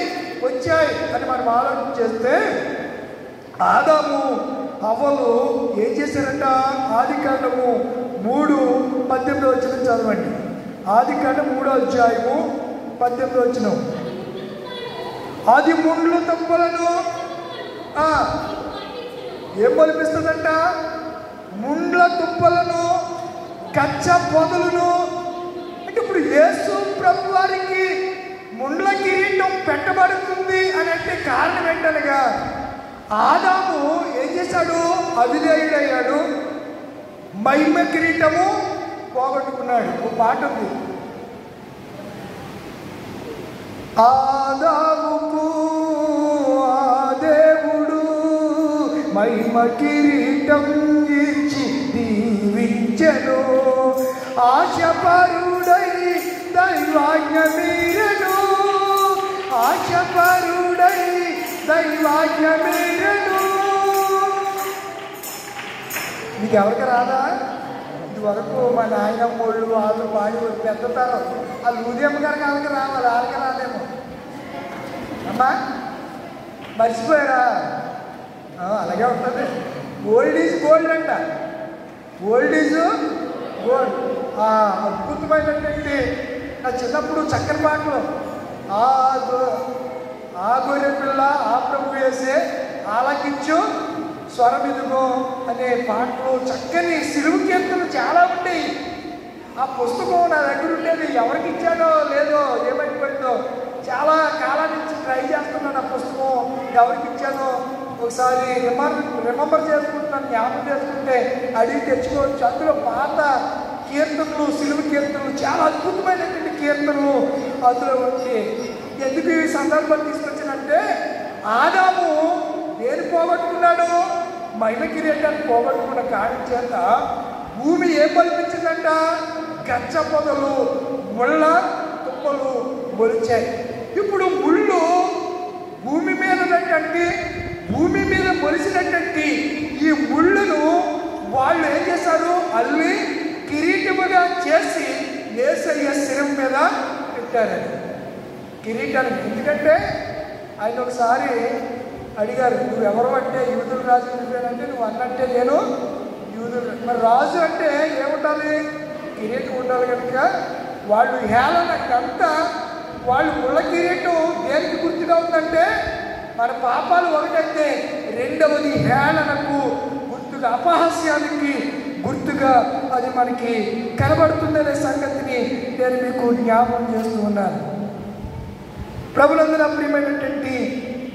వచ్చాయి అని మనం ఆలోచన చేస్తే, ఆదాము హవ్వలు ఏం చేశారంట? ఆదికాండము 3:18 చదవండి. ఆదికాండం 3వ అధ్యాయము 18. అది ముండ్లు తప్పులను ఏం మొలిపిస్తుందంట? ముండ్ల తుప్పలను, కచ్చ పొదలను. అంటే ఇప్పుడు యేసు ప్రభు వారికి ముండ్ల కిరీటం పెట్టబడుతుంది అని అంటే కారణం ఏంటనగా, ఆదాము ఏం చేశాడు? అవిధేయుడయ్యాడు, మహిమ కిరీటము పోగొట్టుకున్నాడు. ఒక పాట ఉంది, ఆదాముకు ఆ దేవుడు మహిమ కిరీటం ఇచ్చి దీవించెను, ఆశపరుడై దైవాజ్ఞ మీరను, ఆశపరుడై దైవాజ్ఞ మీరను. మీకు ఎవరికి రాదా? ఇది వరకు మా నాయనమ్మోళ్ళు వాళ్ళు వాడి పెద్దతారు, ఆ లూదేమ్మ గారికి వాళ్ళకి రావాలి, వాళ్ళకి రాదేమో. అమ్మా మర్చిపోయారా? అలాగే ఉంటుంది. ఓల్డ్ ఈజ్ గోల్డ్ అంట, ఓల్డ్ ఈజ్ గోల్డ్. అద్భుతమైనటువంటి నా చిన్నప్పుడు చక్కని పాటలు, ఆ గొర్రె పిల్ల ఆ ప్రభు వేసే ఆలకించు స్వరం ఇదిగో అనే పాటలు, చక్కని సిలువు కీర్తనలు చాలా ఉండేవి. ఆ పుస్తకం నా దగ్గర ఉండేది, ఎవరికి ఇచ్చానో లేదో ఏమైపోయిందో, చాలా కాలం నుంచి ట్రై చేస్తున్నాను ఆ పుస్తకం ఎవరికి ఇచ్చానో ఒకసారి రిమెంబర్ చేసుకుంటున్నాను, జ్ఞాపకం చేసుకుంటే అడిగి తెచ్చుకోవచ్చు. అందులో పాత కీర్తనలు, సిలువ కీర్తనలు, చాలా అద్భుతమైనటువంటి కీర్తనలు అందులో వచ్చి. ఎందుకు ఈ సందర్భాలు తీసుకొచ్చానంటే, ఆదాము దేని పోగొట్టుకున్నాడు? మహిమ కిరీటాన్ని పోగొట్టుకున్న కారణం చేత భూమి ఏం బలిపించిందంట? గచ్చ పొదలు, ముళ్ళ తుప్పలు మొలిచాయి. ఇప్పుడు ముళ్ళు భూమి మీద మొలిసినటువంటి ఈ ముళ్ళను వాళ్ళు ఏం చేశారు? అల్లి కిరీటముగా చేసి యేసయ్య శిరం మీద పెట్టారని. కిరీటాన్ని ఎందుకంటే ఆయన ఒకసారి అడిగారు, నువ్వు ఎవరు అంటే యూదుల రాజు అంటే, నువ్వు అన్నట్టే నేను యూదులు. మరి రాజు అంటే ఏముండాలి? కిరీటం ఉండాలి కనుక వాళ్ళు హేళనకంతా వాళ్ళు ముళ్ళ కిరీటం దేనికి గుర్తుగా ఉందంటే, మన పాపాలు ఒకటైతే రెండవది హేళనకు గుర్తుగా, అపహాస్యానికి గుర్తుగా అది మనకి కనబడుతుందనే సంగతిని నేను మీకు జ్ఞాపకం చేస్తూ ఉన్నాను. ప్రభునందున ప్రియమైనటువంటి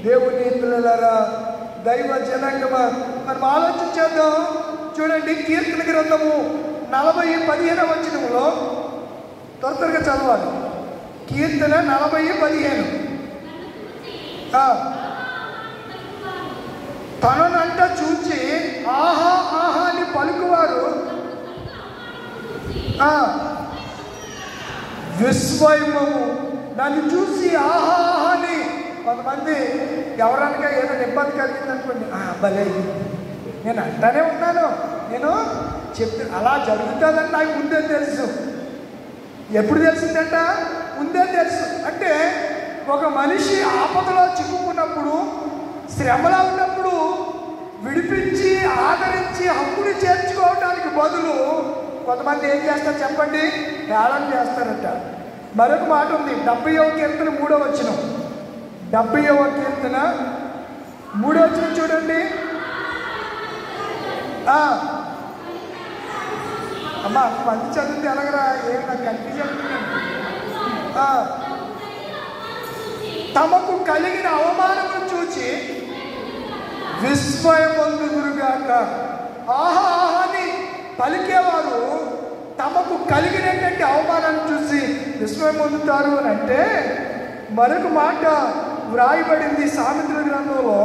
దేవుని పిల్లలారా, దైవ జనాంగమా, మనం ఆలోచించేద్దాం. చూడండి, కీర్తన గ్రంథము 40:15 వచనంలో త్వరగా చదవాలి. కీర్తన 40:15. తననంట చూచి ఆహా ఆహా అని పలుకువారు విస్మయము. దాన్ని చూసి ఆహా ఆహా అని కొంతమంది ఎవరనగా ఏదైనా ఇబ్బంది కలిగింది అనుకోండి, భలే నేను అంటానే ఉన్నాను, నేను చెప్తే అలా జరుగుతుందని నాకు ముందే తెలుసు. ఎప్పుడు తెలిసిందంట? ముందే తెలుసు. అంటే ఒక మనిషి ఆపదలో చిక్కుకున్నప్పుడు, శ్రమలో ఉన్నప్పుడు విడిపించి ఆదరించి హక్కుని చేర్చుకోవడానికి బదులు కొంతమంది ఏం చేస్తారు చెప్పండి? హేళన చేస్తారట. మరొక మాట ఉంది, 70వ కీర్తన 3వ వచనం. 70వ కీర్తన 3వ వచనం చూడండి. అమ్మా మంది చదివితే ఎలాగరా? ఏం నాకు కన్ఫ్యూజన్. తమకు కలిగిన అవమానమును చూచి విస్మయమొందుదురుగాక. ఆహా ఆహాని పలికేవారు తమకు కలిగినటువంటి అవమానాన్ని చూసి విస్మయం పొందుతారు అని అంటే, మరొక మాట వ్రాయబడింది సామెతల గ్రంథంలో.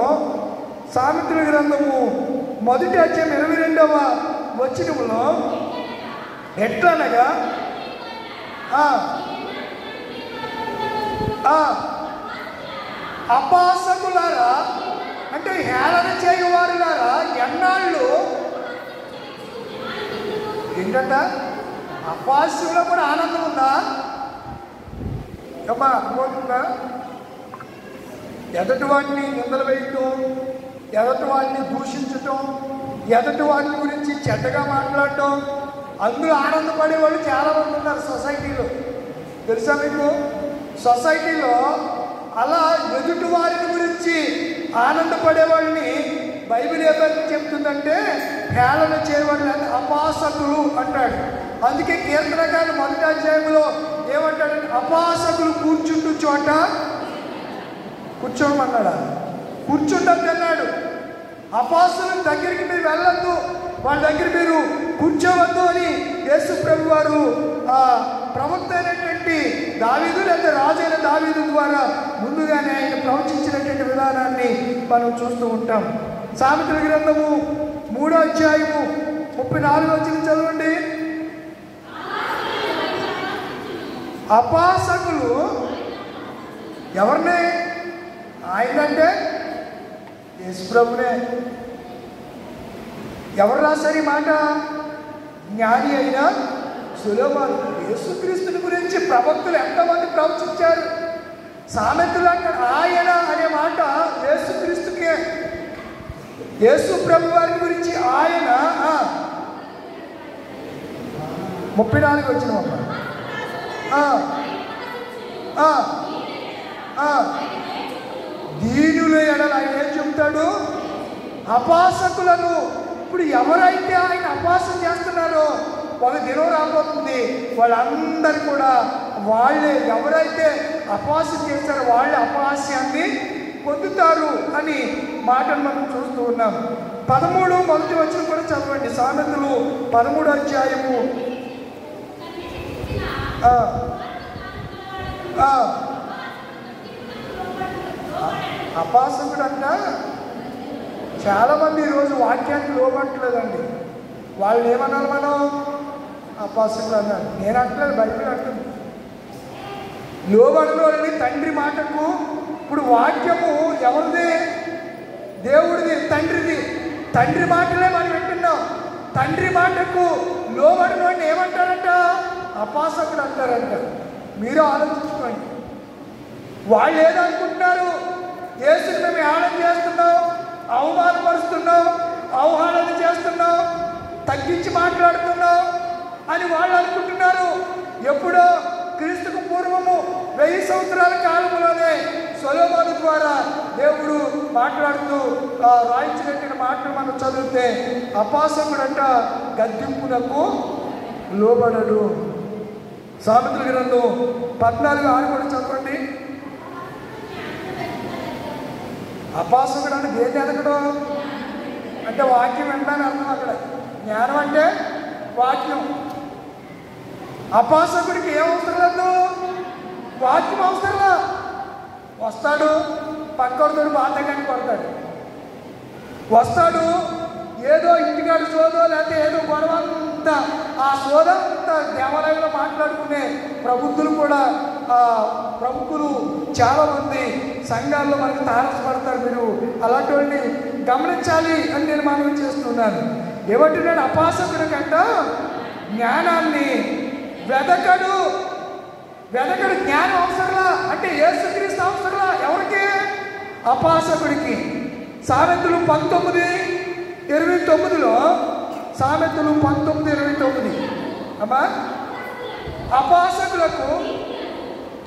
సామెతల గ్రంథము 1వ అధ్యాయం 22వ వచనములో ఎట్లనగా అపాసకులారా, అంటే హేళన చేయువారులారా, ఎన్నాళ్ళు ఏంటంట? అపాస్యంలో కూడా ఆనందం ఉందా? అమ్మా అర్థమవుతుందా? ఎదటి వాడిని నిందలు వేయటం, ఎదటి వాడిని దూషించటం, ఎదటి వాడి గురించి చెడ్డగా మాట్లాడటం, అందులో ఆనందపడే వాళ్ళు చాలామంది ఉన్నారు సొసైటీలో. తెలుసా మీకు? సొసైటీలో అలా ఎదుటి వారిని గురించి ఆనందపడే వాళ్ళని బైబిల్ ఏమని చెప్తుందంటే, హేళన చేయవాళ్ళు అపాసకులు అంటాడు. అందుకే కీర్తనకారు 1వ అధ్యాయంలో ఏమంటాడంటే, అపాసకులు కూర్చుంటూ చోట కూర్చోమన్నాడా? కూర్చుండద్దు అన్నాడు. అపాసుల దగ్గరికి మీరు వెళ్ళొద్దు, వాళ్ళ దగ్గర మీరు కూర్చోవద్దు అని యేసు ప్రభు వారు ప్రవక్త అయినటువంటి దావీదు లేదా రాజు అయిన దావీదు ద్వారా ముందుగానే ఆయన ప్రవచించినటువంటి విధానాన్ని మనం చూస్తూ ఉంటాం. సామెతల గ్రంథము 3వ అధ్యాయము 34వ వచనం చదవండి. అపాసకులు ఎవరిని? ఆయనంటే యేసు ప్రభునే. ఎవరు రాశారు ఈ మాట? జ్ఞాని అయిన సొలొమోను. యేసుక్రీస్తుని గురించి ప్రవక్తలు ఎంతమంది ప్రవచించారు? సామెతలు అంటారు ఆయన అనే మాట యేసుక్రీస్తుకే. యేసు ప్రభు వారి గురించి ఆయన 34 వచనం దీనుల ఎడల ఆయన ఏం చెప్తాడు? అపాసకులను. ఇప్పుడు ఎవరైతే ఆయన అపాసం చేస్తున్నారో ఒక దినం రాబోతుంది, వాళ్ళందరూ కూడా వాళ్ళే ఎవరైతే అపహాస్యం చేస్తారో వాళ్ళ అపహాస్యాన్ని పొందుతారు అని మాటను మనం చూస్తూ ఉన్నాం. 13 మొదటి వచనం కూడా చదవండి. సామెతలు 13 అధ్యాయము. అపాసకుడు అంట చాలామంది ఈరోజు వాక్యానికి లోబట్టలేదండి. వాళ్ళు ఏమన్నారు? మనం అపాసకులు అన్నారు. నేను అంటలేదు, బైబిల్ అంటుంది. లోబడినోళ్ళని తండ్రి మాటకు. ఇప్పుడు వాక్యము ఎవరిది? దేవుడిది, తండ్రిది. తండ్రి మాటలే మనం వింటున్నాం. తండ్రి మాటకు లోబడినోడిని ఏమంటారంట? అపాసకుడు అంటారంట. మీరు ఆలోచించుకోండి. వాళ్ళు ఏదనుకుంటున్నారు? యేసుని మేము హేళన చేస్తున్నాం, అవమానపరుస్తున్నాం, అవహేళన చేస్తున్నాం, తగ్గించి మాట్లాడుతున్నాం అని వాళ్ళు అనుకుంటున్నారు. ఎప్పుడో క్రీస్తుకు పూర్వము 1000 సంవత్సరాల కాలంలోనే సొలొమోను ద్వారా దేవుడు మాట్లాడుతూ రాయించినట్టు మాటలు మనం చదివితే, అపాసకుడంట గద్దింపునకు లోబడడు. సామెతల గ్రంథం 14:6 కూడా చదవండి. అపాసకుడు అంటే దేన్ని ఎదగడం అంటే వాక్యం వినడానికి అర్థం. అక్కడ జ్ఞానం అంటే వాక్యం. అపాసకుడికి ఏం అవసరం లేదు? వాక్యం అవసరంలా. వస్తాడు, పక్కడితో బాధగాని కొడతాడు. వస్తాడు, ఏదో ఇంటికాడు సోదో లేకపోతే ఏదో గొడవ అంతా, ఆ సోదా అంతా దేవాలయంలో మాట్లాడుకునే ప్రబుద్ధులు కూడా, ప్రముఖులు చాలామంది సంఘాల్లో మనకి తారసపడతారు. మీరు అలాంటి వాళ్ళని గమనించాలి అని నేను మనవి చేస్తున్నాను. ఏమంటున్నాడు? అపాసకుడి కంట జ్ఞానాన్ని వెదకడు. జ్ఞానం అవసరంలా అంటే యేసుక్రీస్తు అవసరంలా. ఎవరికి? అపాసకుడికి. సామెతలు 19:29లో, సామెతలు 19:29 అమ్మా, అపాసకులకు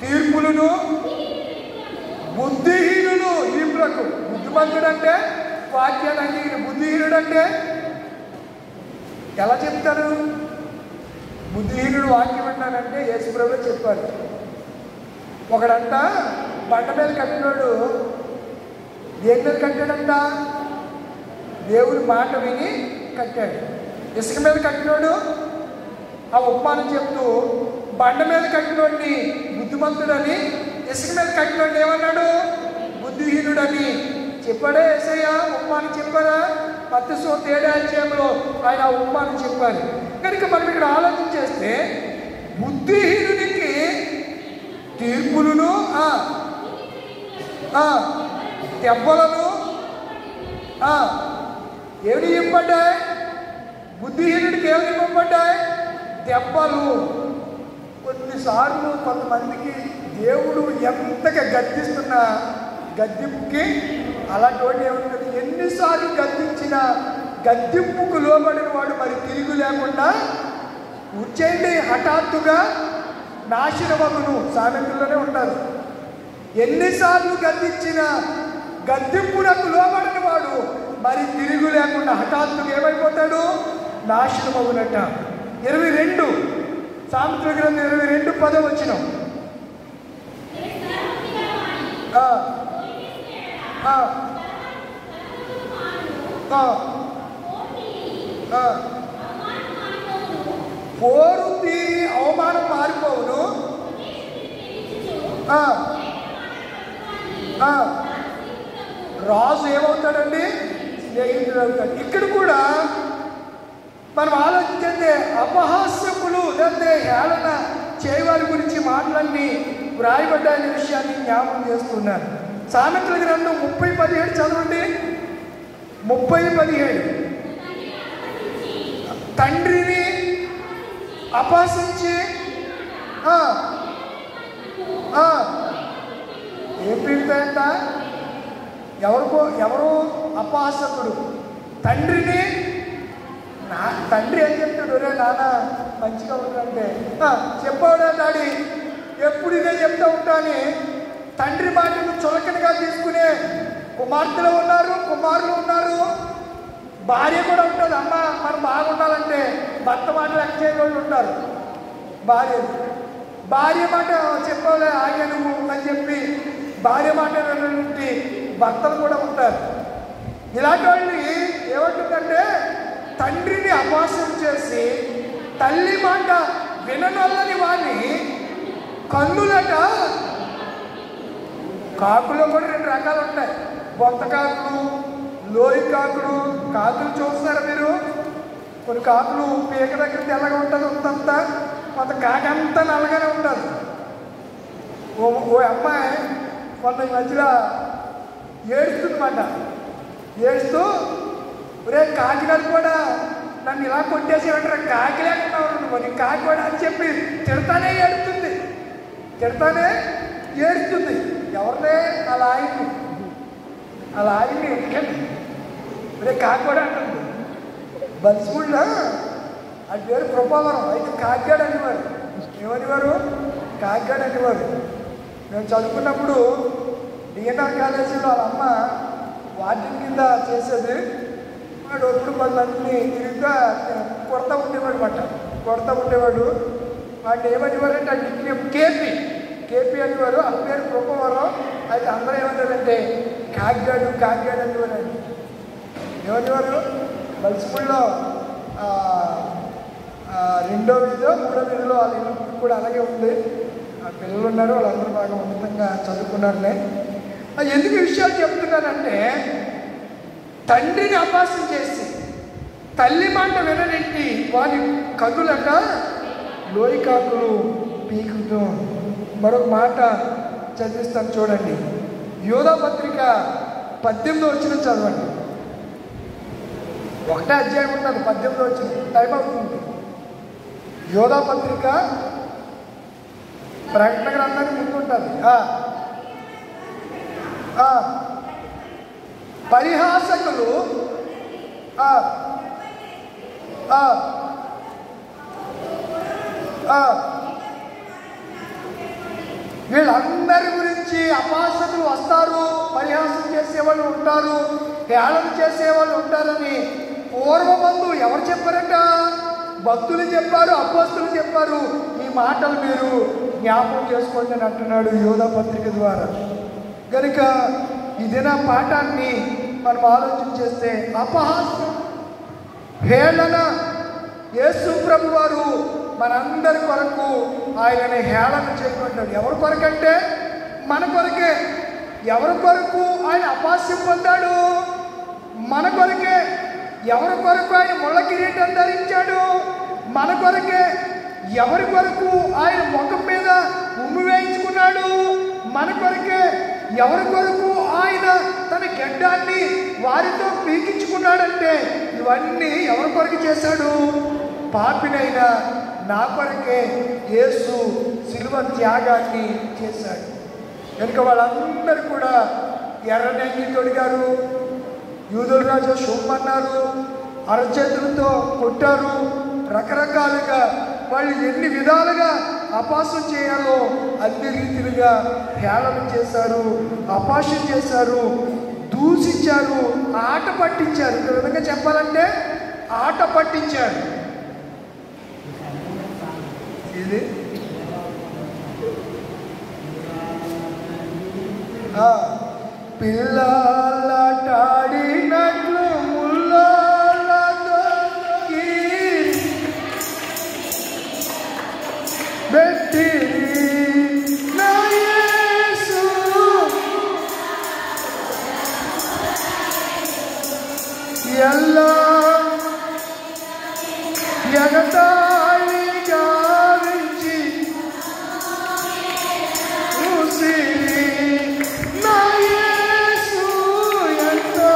తీర్పులను బుద్ధిహీనులు ఈపులకు. బుద్ధిమంతుడు అంటే వాక్యాన్ని, బుద్ధిహీనుడు అంటే ఎలా చెప్తారు? బుద్ధిహీనుడు వాక్యం అంటానంటే యేసుప్రభువే చెప్పారు. ఒకడంట బండ మీద కట్టినోడు దేని మీద కట్టాడంట? దేవుడి మాట విని కట్టాడు. ఇసుక మీద కట్టినోడు ఆ ఉపమానం చెప్తూ బండ మీద కట్టినోడిని బుద్ధిమంతుడని, ఇసుక మీద కట్టినోడిని ఏమన్నాడు? బుద్ధిహీనుడని చెప్పాడే యేసయ్య. ఉపమానం చెప్పారా? మత్తయి 7వ అధ్యాయంలో ఆయన ఆ ఉపమానం చెప్పారు. కనుక మనం ఇక్కడ ఆలోచన చేస్తే బుద్ధిహీనునికి తీర్పులను, దెబ్బలను ఏమి ఇవ్వబడ్డాయి? బుద్ధిహీనుడికి ఏమి ఇవ్వబడ్డాయి? దెబ్బలు. కొన్నిసార్లు కొంతమందికి దేవుడు ఎంతగా గద్దిస్తున్నా గద్దింపుకి అలాంటి వాడు ఏముంటుంది? ఎన్నిసార్లు గద్దించినా గద్దింపుకు లోబడిన వాడు మరి తిరిగి లేకుండా కూర్చేయండి, హఠాత్తుగా నాశనమగును. సామెతల్లోనే ఉంటారు. ఎన్నిసార్లు గద్దించినా గద్దింపునకు లోబడిన వాడు మరి తిరుగు లేకుండా హఠాత్తుగా ఏమైపోతాడు? నాశనమగునట. 22 సామెతల గ్రంథం 22:10 వచనం. పోరు తీరి అవమానం మారిపోవును. రాజు ఏమవుతాడండి? స్నేహితుడు అవుతాడు. ఇక్కడ కూడా మనం ఆలోచించే అపహాస్యకులు లేకపోతే హేళన చేయవారి గురించి మాటలన్నీ వ్రాయబడ్డాయనే విషయాన్ని జ్ఞాపకం చేస్తున్నాను. సామెతల గ్రంథం 30:17 చదవండి. 30:17 తండ్రిని అపహసించి ఏం పీడుతాయంట? ఎవరు అపహాసకుడు తండ్రిని. తండ్రి ఏం చెప్తాడు? రే నాన్న మంచిగా ఉంటాడంటే చెప్పాడా డాడీ? ఎప్పుడు ఇదే చెప్తూ ఉంటాని తండ్రి మాటను చులకనగా తీసుకునే కుమార్తెలు ఉన్నారు, కుమారులు ఉన్నారు, భార్య కూడా ఉంటుంది. అమ్మ మనం బాగుండాలంటే భర్త మాట లెక్క చేయని వాళ్ళు ఉంటారు. భార్య మాట చెప్పాలి ఆగే నువ్వు అని చెప్పి భార్య మాట నుండి భర్తలు కూడా ఉంటారు. ఇలాంటి వాళ్ళు ఏమంటుందంటే తండ్రిని అపహాస్యం చేసి తల్లి మాట విననొల్లని వాడిని కన్నులట. కాకులో కూడా 2 రకాలు ఉంటాయి, బొంత కాకులు, లోయి కాకులు. కాకులు చూస్తారా మీరు? కొన్ని కాకులు పీక దగ్గర తెల్లగా ఉంటుంది ఉందంతా, కొంత కాకంతా నల్లగానే ఉంటుంది. ఓ అమ్మాయి కొంత మధ్యలో ఏడుస్తుందన్నమాట. ఏడుస్తూ రే కాకినాడు కూడా నన్ను ఇలా కొట్టేసి అంటారు, కాకి లేకుండా మరి కాకి కూడా అని చెప్పి తిడతానే ఏడుస్తుంది. ఎవరినే? అలా ఆయన్ని ఎందుకండి రే కాకి కూడా అంటుంది. బస్కూల్లో అది పేరు కృపావరం, అయితే కాకిగాడు అనేవారు. ఏమనేవారు? కాకిగాడు అనేవారు. మేము చదువుకున్నప్పుడు డిఎన్ఆర్ కాలేజీలో వాళ్ళ అమ్మ వార్డెన్ కింద చేసేది. వాడు ఎప్పుడు వాళ్ళని తిరుగుగా కొడతా ఉండేవాడు. వాడిని ఏమనేవారంటే ఆ నిక్నేమ్ కేపీ అనేవారు. ఆ పేరు కృపవరం. అయితే అందరూ ఏమన్నారంటే కాకిగాడు అనేవారు. ఏమనేవారు? బల్స్కూల్లో 2వ వీధిలో 3వ వీధిలో వాళ్ళ ఇల్లు కూడా అలాగే ఉంది. ఆ పిల్లలు ఉన్నారు, వాళ్ళందరూ బాగా ఉన్నతంగా చదువుకున్నారులే. ఎందుకు ఈ విషయాలు చెప్తున్నానంటే తండ్రిని అపహాస్యం చేసి తల్లి మాట విననెట్టి వారి కన్నులట లోయి కాకులు పీకుతూ. మరొక మాట చదివిస్తాను చూడండి. యోధా పత్రిక 18వ వచనం చదవండి. 1వ అధ్యాయం ఉంటుంది, 18వ వచనం. టైం అవుతుంది. యోధా పత్రిక ప్రకటన గ్రంథానికి ముందుంటుంది. పరిహాసకులు వీళ్ళందరి గురించి అపహాసకులు వస్తారు, పరిహాసం చేసేవాళ్ళు ఉంటారు, హేళన చేసేవాళ్ళు ఉంటారని పూర్వమందు ఎవరు చెప్పారట? భక్తులు చెప్పారు, అపోస్తులు చెప్పారు. ఈ మాటలు మీరు జ్ఞాపకం చేసుకోండి అని అంటున్నాడు యోధా పత్రిక ద్వారా. కనుక ఈ దిన పాఠాన్ని మనం ఆలోచన చేస్తే అపహాస్యం, హేళన, యేసు ప్రభు వారు మనందరి కొరకు ఆయనని హేళన చేయబడ్డాడు. ఎవరి కొరకంటే మన కొరకే. ఎవరి కొరకు ఆయన అపహాస్యం పొందాడు? మన కొరకే. ఎవరి కొరకు ఆయన ముళ్ళ కిరీటం ధరించాడు? మన కొరకే. ఎవరి కొరకు ఆయన ముఖం మీద ఉమ్మి వేయించుకున్నాడు? మన కొరకే. ఎవరి కొరకు ఆయన తన గడ్డాన్ని వారితో పీకించుకున్నాడంటే ఇవన్నీ ఎవరి కొరకు చేశాడు? పాపినైనా నా కొరకే యేసు శిలువ త్యాగాన్ని చేశాడు. కనుక వాళ్ళందరూ కూడా ఎర్రనెంగి తొడిగారు, యూదుల రాజు షోమన్నారు, అరచేతులతో కొట్టారు. రకరకాలుగా వాళ్ళు ఎన్ని విధాలుగా అపహాస్యం చేయాలో అన్ని రీతిలుగా హేళన చేశారు, అపహాస్యం చేశారు, దూషించారు, ఆట పట్టించారు. ఈ విధంగా చెప్పాలంటే ఆట పట్టించారు. ఇది పిల్లలాడినట్లు ముళ్ళతో పెట్టి నా యేసు ఎలా ఎగతాళి గావించి నా యేసు ఎంతో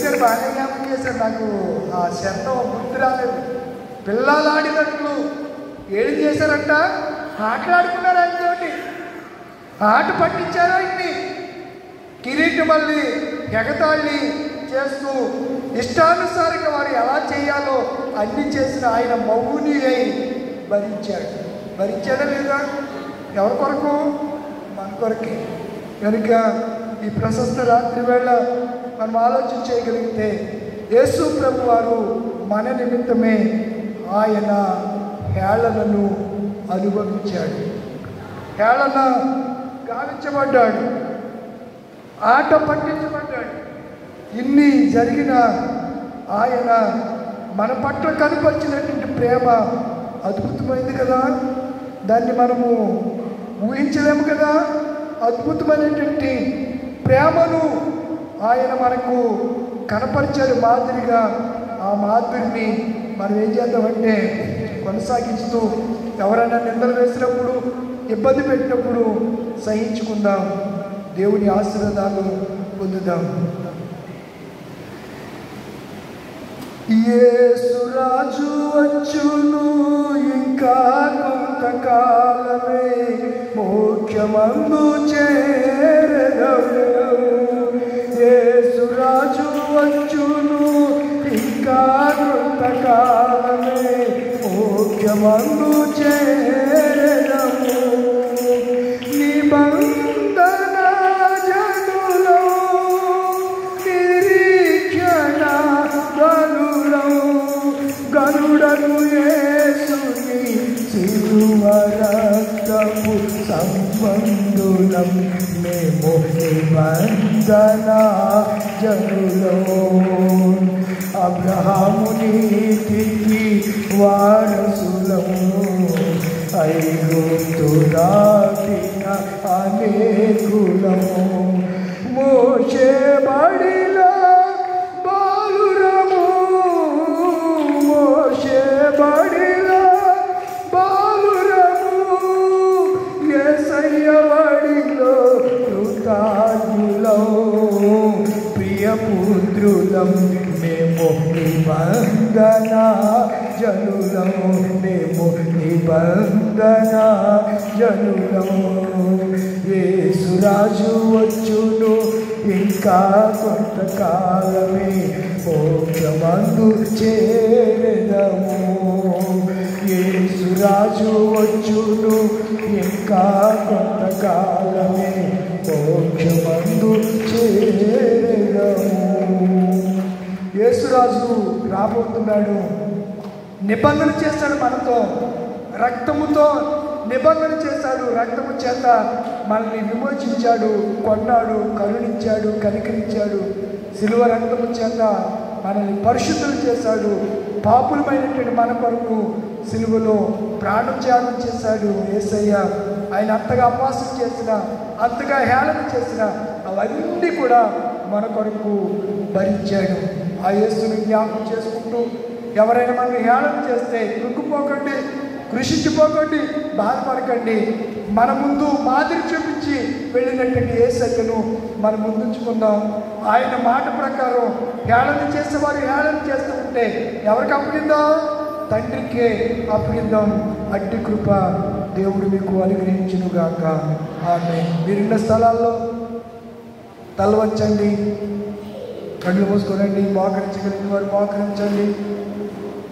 గారు బాగా జ్ఞాపకం చేశారు. నాకు ఆ శబ్దం గుర్తు రాలేదు. పిల్లలాడినట్లు ఏం చేశారంట? ఆటలాడుకున్నారు. ఆయనతోటి ఆట పట్టించారు. ఆయన్ని కిరీటం మళ్ళీ ఎగతాళి చేస్తూ ఇష్టానుసారంగా వారు ఎలా చేయాలో అన్ని చేసిన ఆయన మౌని అయి భరించాడా లేదా? ఎవరి కొరకు? మన కొరకే. కనుక ఈ ప్రశస్త రాత్రి వేళ మనం ఆలోచన చేయగలిగితే యేసు ప్రభు వారు మన నిమిత్తమే ఆయన హేళనను అనుభవించాడు. హేళన గావించబడ్డాడు, ఆట పట్టించబడ్డాడు. ఇన్ని జరిగిన ఆయన మన పట్ల కనపరిచినటువంటి ప్రేమ అద్భుతమైంది కదా, దాన్ని మనము ఊహించలేము కదా. అద్భుతమైనటువంటి ప్రేమను ఆయన మనకు కనపరిచాడు మాదిరిగా. ఆ మాదిరిని మనం ఏం చేద్దామంటే కొనసాగిస్తూ ఎవరైనా నిందలు వేసినప్పుడు, ఇబ్బంది పెట్టినప్పుడు సహించుకుందాం, దేవుని ఆశీర్వాదాలు పొందుదాం. యేసురాజు వచ్చును ఇంకా కొంతకాలమే, మోక్షమందు చేరెదము. యేసురాజు వచ్చును ఇంకా కొంతకాలమే, మోక్షమందు చేరెదము. నిబంధన జనులో నిరీక్షణ గనుడను యేసుని సిలువ రక్తపు సంబంధులం మేము నిబంధన జనులో. అబ్రహాము నీతికి వారసులము, ఐగుప్తు దాటిన అనేకులము. మోషే బడిలో బాలురము, మోషే బడిలో బాలురము. యేసయ్య బడిలో కృతజ్ఞులం, ప్రియపుత్రులం మేము నిబంధన జనులము, మేము నిబంధన జనులము. యేసురాజు వచ్చును ఇంకా కొంతకాలమే, మోక్షమందు చేరెదము. యేసురాజు వచ్చును ఇంకా కొంతకాలమే, మోక్షమందు చేరెదము. యేసురాజు రాబోతున్నాడు, నిబంధన చేస్తాడు మనతో, రక్తముతో నిబంధన చేశాడు. రక్తము చేత మనల్ని విమోచించాడు, కొన్నాడు, కరుణించాడు, కనికరించాడు. సిలువ రక్తము చేత మనల్ని పరిశుద్ధులు చేశాడు. పాపులమైనటువంటి మన కొరకు సిలువలో ప్రాణం త్యాగం చేశాడు యేసయ్య. ఆయన అంతగా అపవాసం చేసిన, అంతగా హేళన చేసిన అవన్నీ కూడా మన కొరకు భరించాడు. ఆ యేసుని జ్ఞాపకం చేసుకుంటూ ఎవరైనా మనల్ని హేళన చేస్తే కృంగిపోకండి, కృషించిపోకండి, బాధపడకండి. మన ముందు మాదిరి చూపించి వెళ్ళినటువంటి యేసయ్యను మనం ముందుంచుకుందాం. ఆయన మాట ప్రకారం హేళన చేసేవారు హేళన చేస్తూ ఉంటే ఎవరికి అప్పగిద్దాం? తండ్రికే అప్పగిద్దాం. అట్టి కృప దేవుడు మీకు అనుగ్రహించునుగాక. ఆమేన్. మీరున్న స్థలాల్లో తల వంచండి, కళ్ళు మూసుకోనండి. మోకరించగలిగిన వారు మోకరించండి,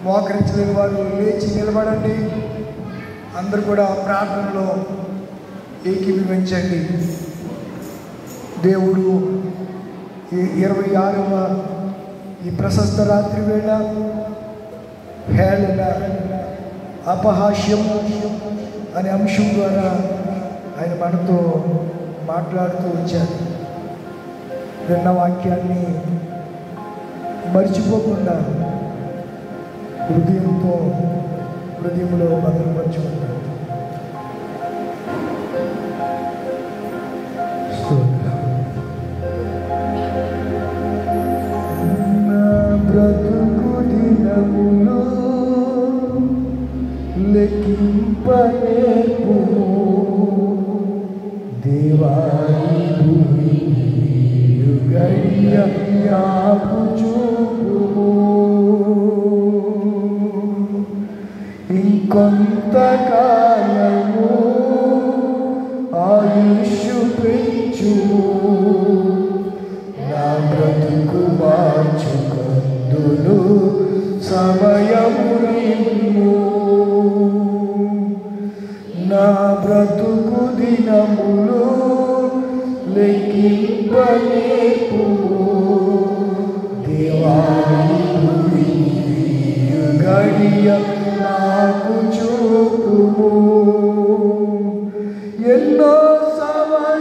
మోకరించలేని వారు లేచి నిలబడండి. అందరూ కూడా ప్రార్థనలో ఏకీభవించండి. దేవుడు ఈ 26వ ఈ ప్రశస్త రాత్రి వేళ హేళన, అపహాస్యం అనే అంశం ద్వారా ఆయన మనతో మాట్లాడుతూ వచ్చారు. విన్న వాక్యాన్ని మర్చిపోకుండా హృదయంలో భద్రపరచుకుంటారు. బ్రతుకు దినములు లెక్కింపనేర్పుము దేవాని గడియ యాపు చూపుము. ఇంకొంతకాలము ఆయుష్షు పెంచుము, నా బ్రతుకు మార్చుకొందును సమయము నిమ్ము. నా బ్రతుకు దినములు లెక్కింపనేర్పుము దేవాని గడియ నాకు చూపుము. ఎన్నో సమయ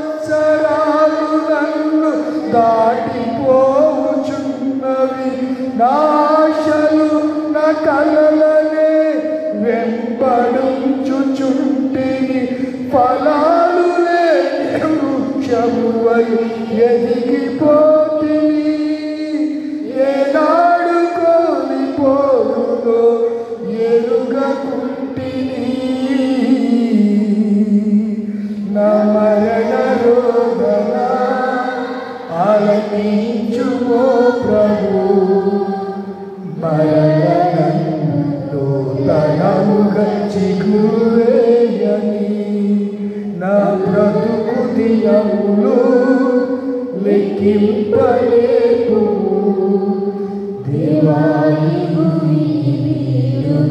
కలలనే వెంబడించుచుంటిని ఫలాలు లేని వృక్షమువై ఎదిగిపోతిని ఏనాడు కోల్పోదునో ఎరుగకుంటిని నా మరణ రోదన ఆలకించుమో ప్రభు మరణంలో తనముగా చిగురేయని నా బ్రతుకు దినములు లెక్కింపలేవు దేవాని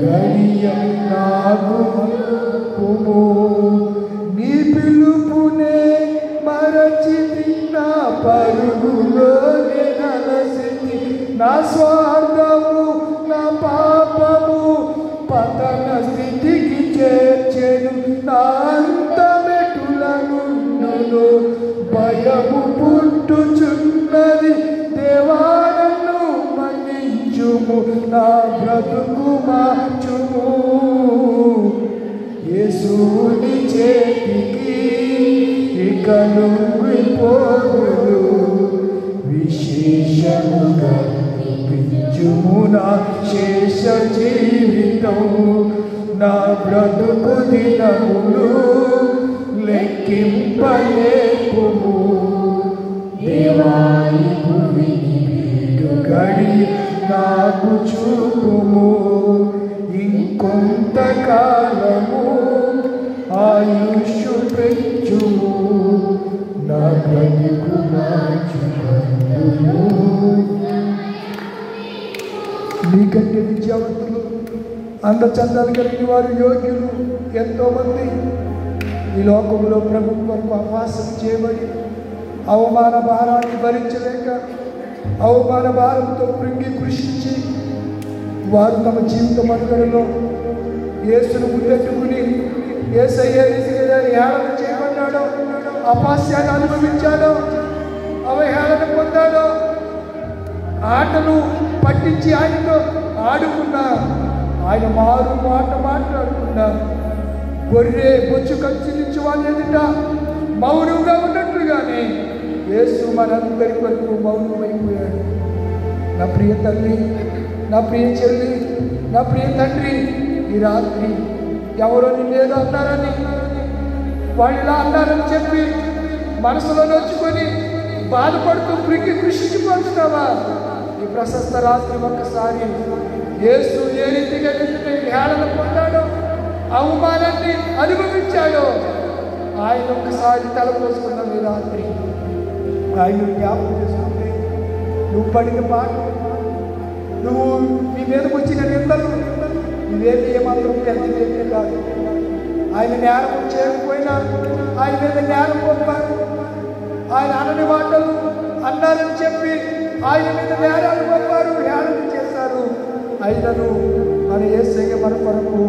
గడియ నాకు మలుపుము నీ పిలుపునే మరచితి నా పరుగులోనే నలసితి నా స్వార్థము నా పాపము పతన స్థితికి చేర్చెను నా అంతమెటులను భయము పుట్టుచున్నది దేవా నన్ను మన్నించుము నా బ్రతుకు మార్చుము యేసుని చేతికి ఇక లొంగిపోదును విశేషముగా పిచ్చుము నా శేష జీవితం నా బ్రతుకు దినములు లెక్కింపలేకుము దేవాని గడి నాకు చూపుము ఇంకొంతకాలము ఆయుష్ పెంచుము నా బ్రతుకు మార్చుము నీకంటే విద్యావంతులు అందచందాలు కలిగిన వారు యోగ్యులు ఎంతోమంది ఈ లోకంలో ప్రభుత్వం అపహాస్యం చేయబడి అవమాన భారాన్ని భరించలేక అవమాన భారంతో కృంగి కృషించి వారు తమ జీవిత మనుగడలో యేసును ముందెట్టుకుని యేసయ్య హేళన చేయబడ్డాడో అపహాస్యాన్ని అనుభవించాడో అవహేళన పొందాడో ఆటలు పట్టించి ఆయనతో ఆడుకున్నా ఆయన మారు మాట మాట్లాడుకున్నా గొర్రె బొచ్చు కత్తిరించి వాళ్ళ ఎదుట మౌనంగా ఉన్నట్లుగానే యేసు మనందరి కొరకు మౌనమైపోయాడు. నా ప్రియ తల్లి, నా ప్రియ చెల్లి, నా ప్రియ తండ్రి, ఈ రాత్రి ఎవరో నిన్నేదో అన్నారని వాళ్ళు ఇలా అన్నారని చెప్పి మనసులో నొచ్చుకొని బాధపడుతూ కృంగి కృషించిపోతున్నావా? ఈ ప్రశస్త రాత్రి ఒక్కసారి యేసు ఏ రీతిగా హేళన పొందాడో అవమానాన్ని అనుభవించాడో ఆయన ఒక్కసారి తలపోసుకున్నావు. ఈ రాత్రి ఆయన జ్ఞాపకం చేసుకుంటే నువ్వు పడిన పాట, నువ్వు నీ మీదకి వచ్చిన నిందలు ఇవేమి ఏమాత్రం పెద్దదేమీ కాదు. ఆయన నేరం చేయకపోయినా ఆయన మీద నేరం పొందారు. ఆయన అనని మాటలు అన్నారని చెప్పి ఆయన మీద నేరాలు పంపారు, హేళన చేశారు. అయినను మన యేసయ్య మన కొరకు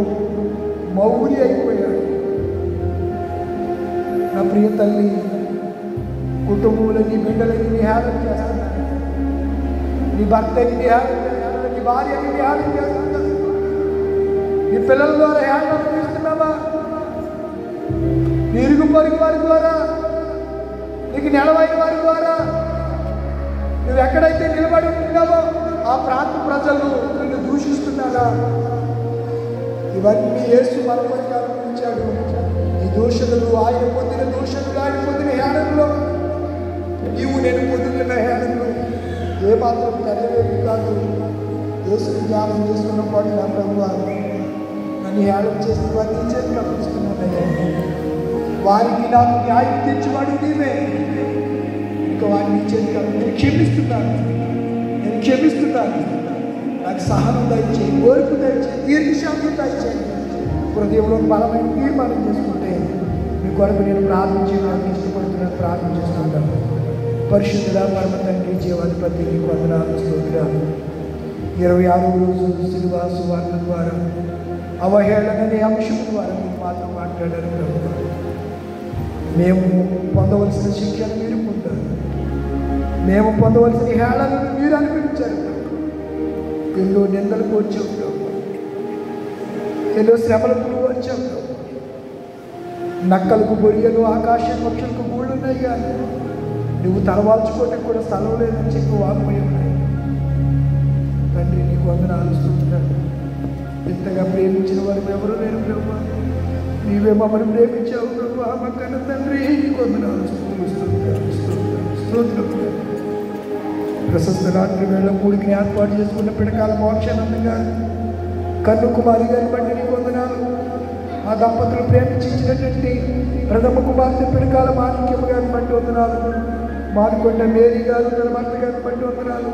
మౌలి అయిపోయాడు. నా ప్రియ తల్లి, కుటుంబంలోని బిడ్డలకి నీ హేళన చేస్తున్నారు, నీ భర్తకి నీ హేళన చేస్తున్నారు, నీ భార్యకి నీ హేళన చేస్తున్నారు, నీ పిల్లల ద్వారా హేళన చేస్తున్నావా? నీ ఇరుగు పొరుగు వారి ద్వారా, నీకు నెలవైన వారి ద్వారా, నువ్వు ఎక్కడైతే నిలబడి ఉన్నావో ఆ ప్రాంత ప్రజలు నిన్ను దూషిస్తున్నారా? ఇవన్నీ యేసు మన కొరకు అనుభవించాడు. ఈ దూషణలు, ఆయన పొందిన దూషణలు, ఆయన పొందిన హేళనలో నీవు నేను పొందుతున్న హేళనలు ఏమాత్రం తెరవేవి కాదు. యేసుని జ్ఞానం చేసుకున్న పాటు నా ప్రభు నన్ను హేళన చేసిన వారిని నీ చేతికి అప్పగిస్తున్నానయ్యా. వారికి నాకు న్యాయం తెచ్చివాడు నీవే. ఇంకా వారిని నీ చేతికి నేను క్షమిస్తున్నాను, నేను క్షమిస్తున్నాను. నాకు సహనం దయచేయి, ఓర్పు దయచేయి, దీర్ఘశాంతి దయచేయి. హృదయంలో బలమైన తీర్మానం చేసుకుంటే మీ కొరకు నేను ప్రార్థించడానికి ఇష్టపడుతున్నాను, ప్రార్థన చేస్తుంటాను. పరిశుద్ధుడా పరమ తండ్రి, జీవాధిపతి, నీకు వందనాలు, స్తోత్రాలు. 26వ రోజు శిలువ సువార్త ద్వారా అవహేళననే అంశం ద్వారా మీరు మాతో మాట్లాడారు ప్రభు. మేము పొందవలసిన శిక్షను మీరు పొందారు, మేము పొందవలసిన హేళనను మీరు అనుభవించారు. ఎన్నో నిందలకు వచ్చావు ప్రభు, ఎన్నో శ్రమలకు నువ్వు వచ్చావు. నక్కలకు బొరియలు, ఆకాశ పక్షులకు గూళ్ళు ఉన్నాయి, కానీ నువ్వు తలవాల్చుకోవడానికి కూడా స్థలం లేదని చెప్పి వాగ్మయం ఉన్నాయి. తండ్రి నీకు వందనాలు స్తుతిస్తున్నాను. ఇంతగా ప్రేమించిన వారు ఎవరు లేరు ప్రభు. నీవే మమ్మల్ని ప్రేమించావు ప్రభు. మా కన్న తండ్రి నీకు వందనాలు స్తోత్రం. ప్రశస్త రాత్రి వేళ కూడికి ఏర్పాటు చేసుకున్న పిడకాల మోక్షానందంగా కన్ను కుమారి గారిని బట్టి నీకు వందనాలు. ఆ దంపతులు ప్రేమించినటువంటి ప్రథమ కుమార్తె పిడకాల మాణిక్యమ్మ గారిని బట్టి వందనాలు. మానుకొండ మేరీ గారు తన భర్త గారిని బట్టి వందనాలు.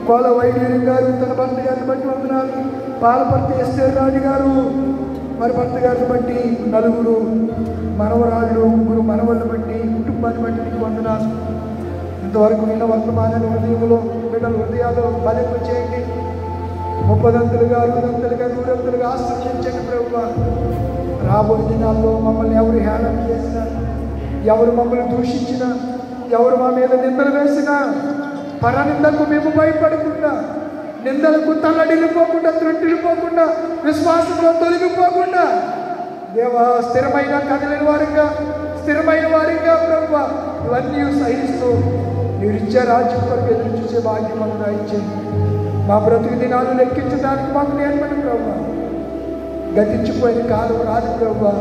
కోల వైద్యుని గారు తన భర్త గారిని బట్టి వందనాలు. పాలపర్తి ఎస్టర్ రాజు గారు మరి భర్త గారిని బట్టి నలుగురు మనవరాళ్ళు, ముగ్గురు మనవళ్ళని బట్టి కుటుంబాన్ని బట్టి నీకు వందనాలు. ఇంతవరకు విన్న వర్తమానాన్ని హృదయంలో బిడ్డల హృదయాలు బలింప చేయండి. 30 దంతలుగా 60 దంతలుగా 100 దంతలుగా ఆశ్రయించండి ప్రభువా. రాబోయే దినాల్లో మమ్మల్ని ఎవరు హేళన చేసినా, ఎవరు మమ్మల్ని దూషించినా, ఎవరు మా మీద నిందలు వేసినా పరనిందకు మేము భయపడకుండా, నిందలకు తల్లడిల్లిపోకుండా, త్రుట్టిల్లిపోకుండా, విశ్వాసంలో తొలగిపోకుండా దేవా స్థిరమైన కదిలిన వారిగా, స్థిరమైన వారిగా ప్రభువా ఇవన్నీ సహిస్తూ మీరు ఇచ్చే రాజ్యం కొరకు ఎదురు చూసే భాగ్యం మాకు దయచేయండి. మా బ్రతుకు దినాలు లెక్కించడానికి మాకు నేర్పండి ప్రభువా. గతించిపోయిన కాలం రాదు ప్రభువా.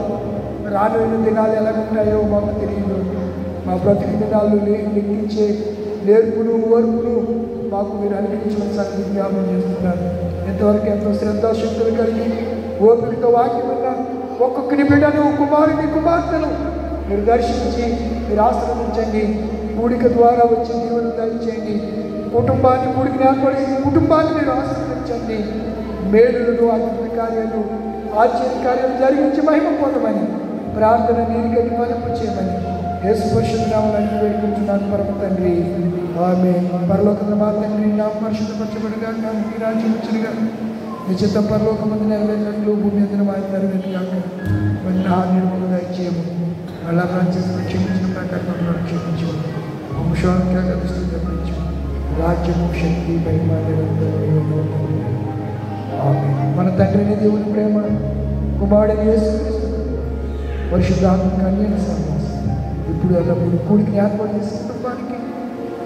రానున్న దినాలు ఎలా ఉంటాయో మాకు తెలియదు. మా బ్రతుకు దినాలు లెక్కించే నేర్పును, ఓర్పును మాకు మీరు అనుగ్రహించవలసిన జ్ఞాపకం చేస్తున్నారు. ఇంతవరకు ఎంతో శ్రద్ధాశక్తులు కలిగి ఓపికతో వాక్యం ఉన్న ఒక్కొక్కరి బిడ్డను, కుమారుని, కుమార్తెను మీరు దర్శించి మీరు ఆశ్రమించండి. కూడిక ద్వారా వచ్చి దేవుడు దయచేయండి. కుటుంబాన్ని కూడికని ఏర్పడి కుటుంబాన్ని మీరు ఆశ్రమించండి. మేలులను, అద్భుత కార్యాలు, ఆశ్చర్య కార్యాలు జరిగించి మహిమ పొందమని ప్రార్థన నీరుగట్టి ఫలింపు చేయమని యేసు పరిశుద్ధ నామమున వేడుకుంటున్నాను పరమ తండ్రి. ఆమేన్. పరలోకమున మా తండ్రి నామం పరిశుద్ధపరచబడుగాక, నీ రాజ్యం వచ్చునుగాక, నీ చిత్తం పరలోకమందు నెరవేరినట్లు భూమి మీద మాకు నెరవేరుగాక. మన నిర్మూలన దయచేయము. అలా చేసిన క్షమించిన ప్రకారం క్షమించు. వంశానికి గమనించు. రాజ్యము, శక్తి, మహిమ నిరంతరం. ఆమేన్. మన తండ్రిని దేవుని ప్రేమ, కుమారుడైన యేసుక్రీస్తు పరిశుద్ధాత్మ కన్యక సహవాసం ఇప్పుడు ఎల్లప్పుడు కూడికి ఏర్పాటు చేసిన కుటుంబానికి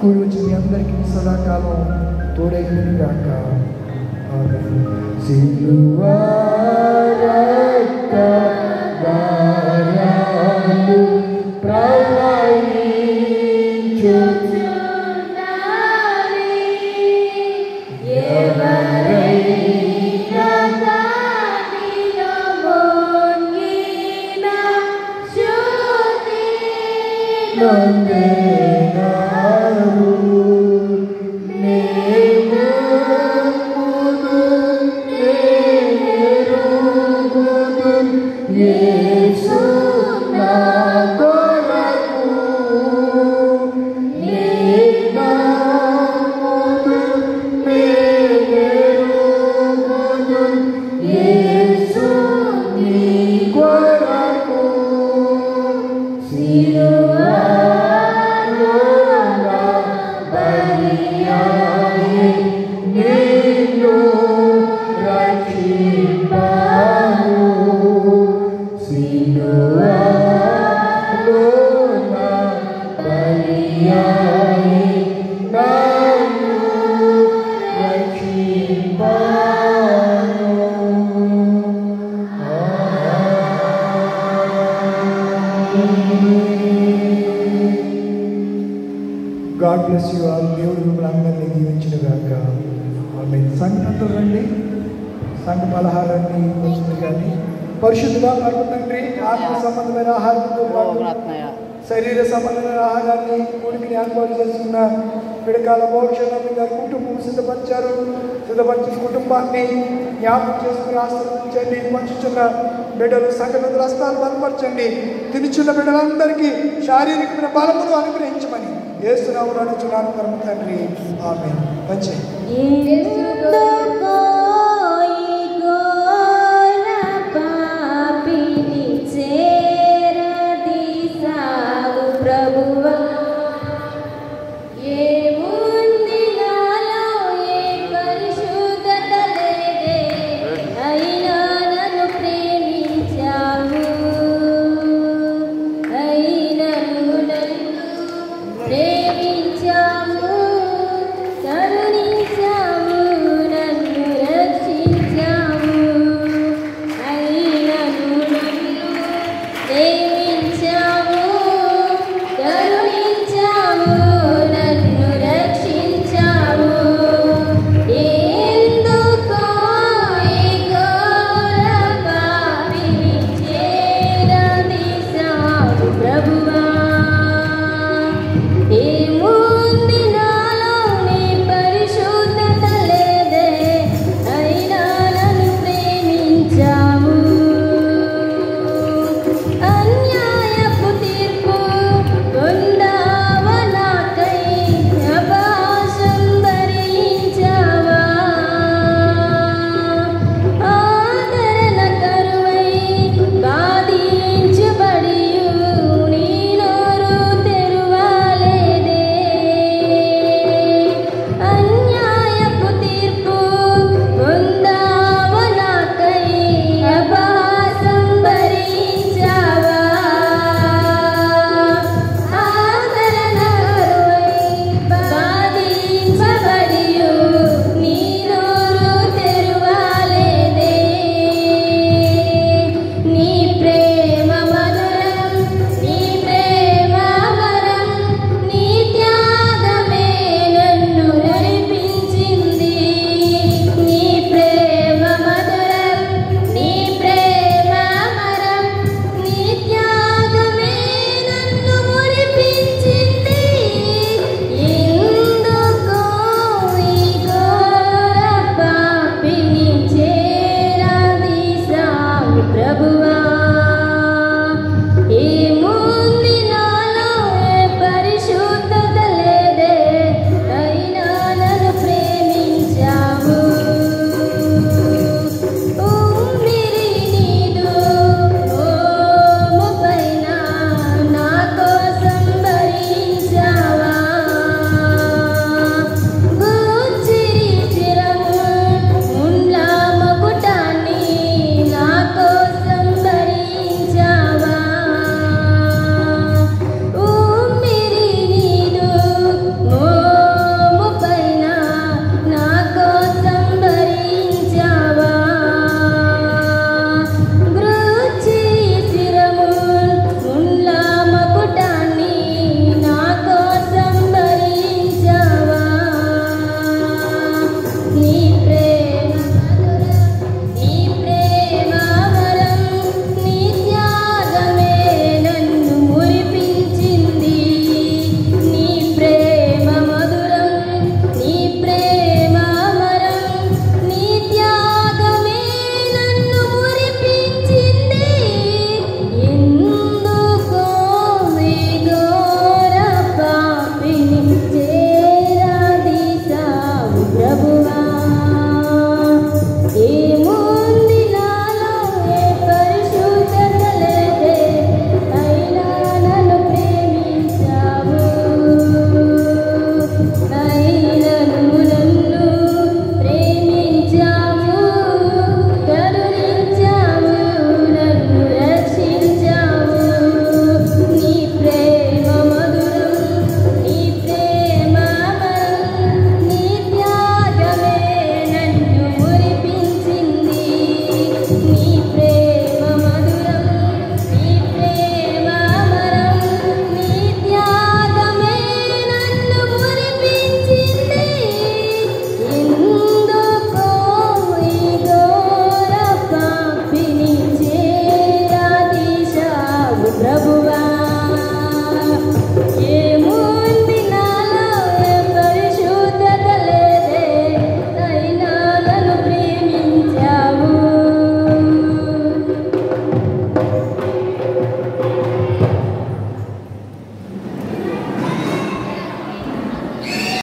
కూడి వచ్చి మీ అందరికీ సదాకాలం తోడైందని గాక. ఆమేన్. సిలువా రక్తధారలు ప్రవహించు God bless you all. దేవుడు మిమ్మల్ని అందరినీ దీవించిన గాక. ఆమేన్. సంఘంతో రండి, సంఘ పలహారాన్ని వచ్చింది కానీ పరిశుద్ధుగా పరమ తండ్రి ఆత్మ సంబంధమైన ఆహారంతో పాటు శరీర సంబంధమైన ఆహారాన్ని కూడికి ఏర్పాటు చేసుకున్న పిడకాల మోక్షాన్ని గారి కుటుంబం సిద్ధపరిచిన కుటుంబాన్ని జ్ఞాపకం చేసుకుని ఆశ్రయించండి. పంచుచున్న బిడ్డలు సంఘటన రస్తాలు బలపరచండి. తినుచున్న బిడ్డలందరికీ శారీరకమైన బలమును అనుగ్రహించమని యేసునామమున అడుగుచున్నాను పరమ తండ్రి. ఆమేన్. వచ్చే అయినా నన్ను ప్రభు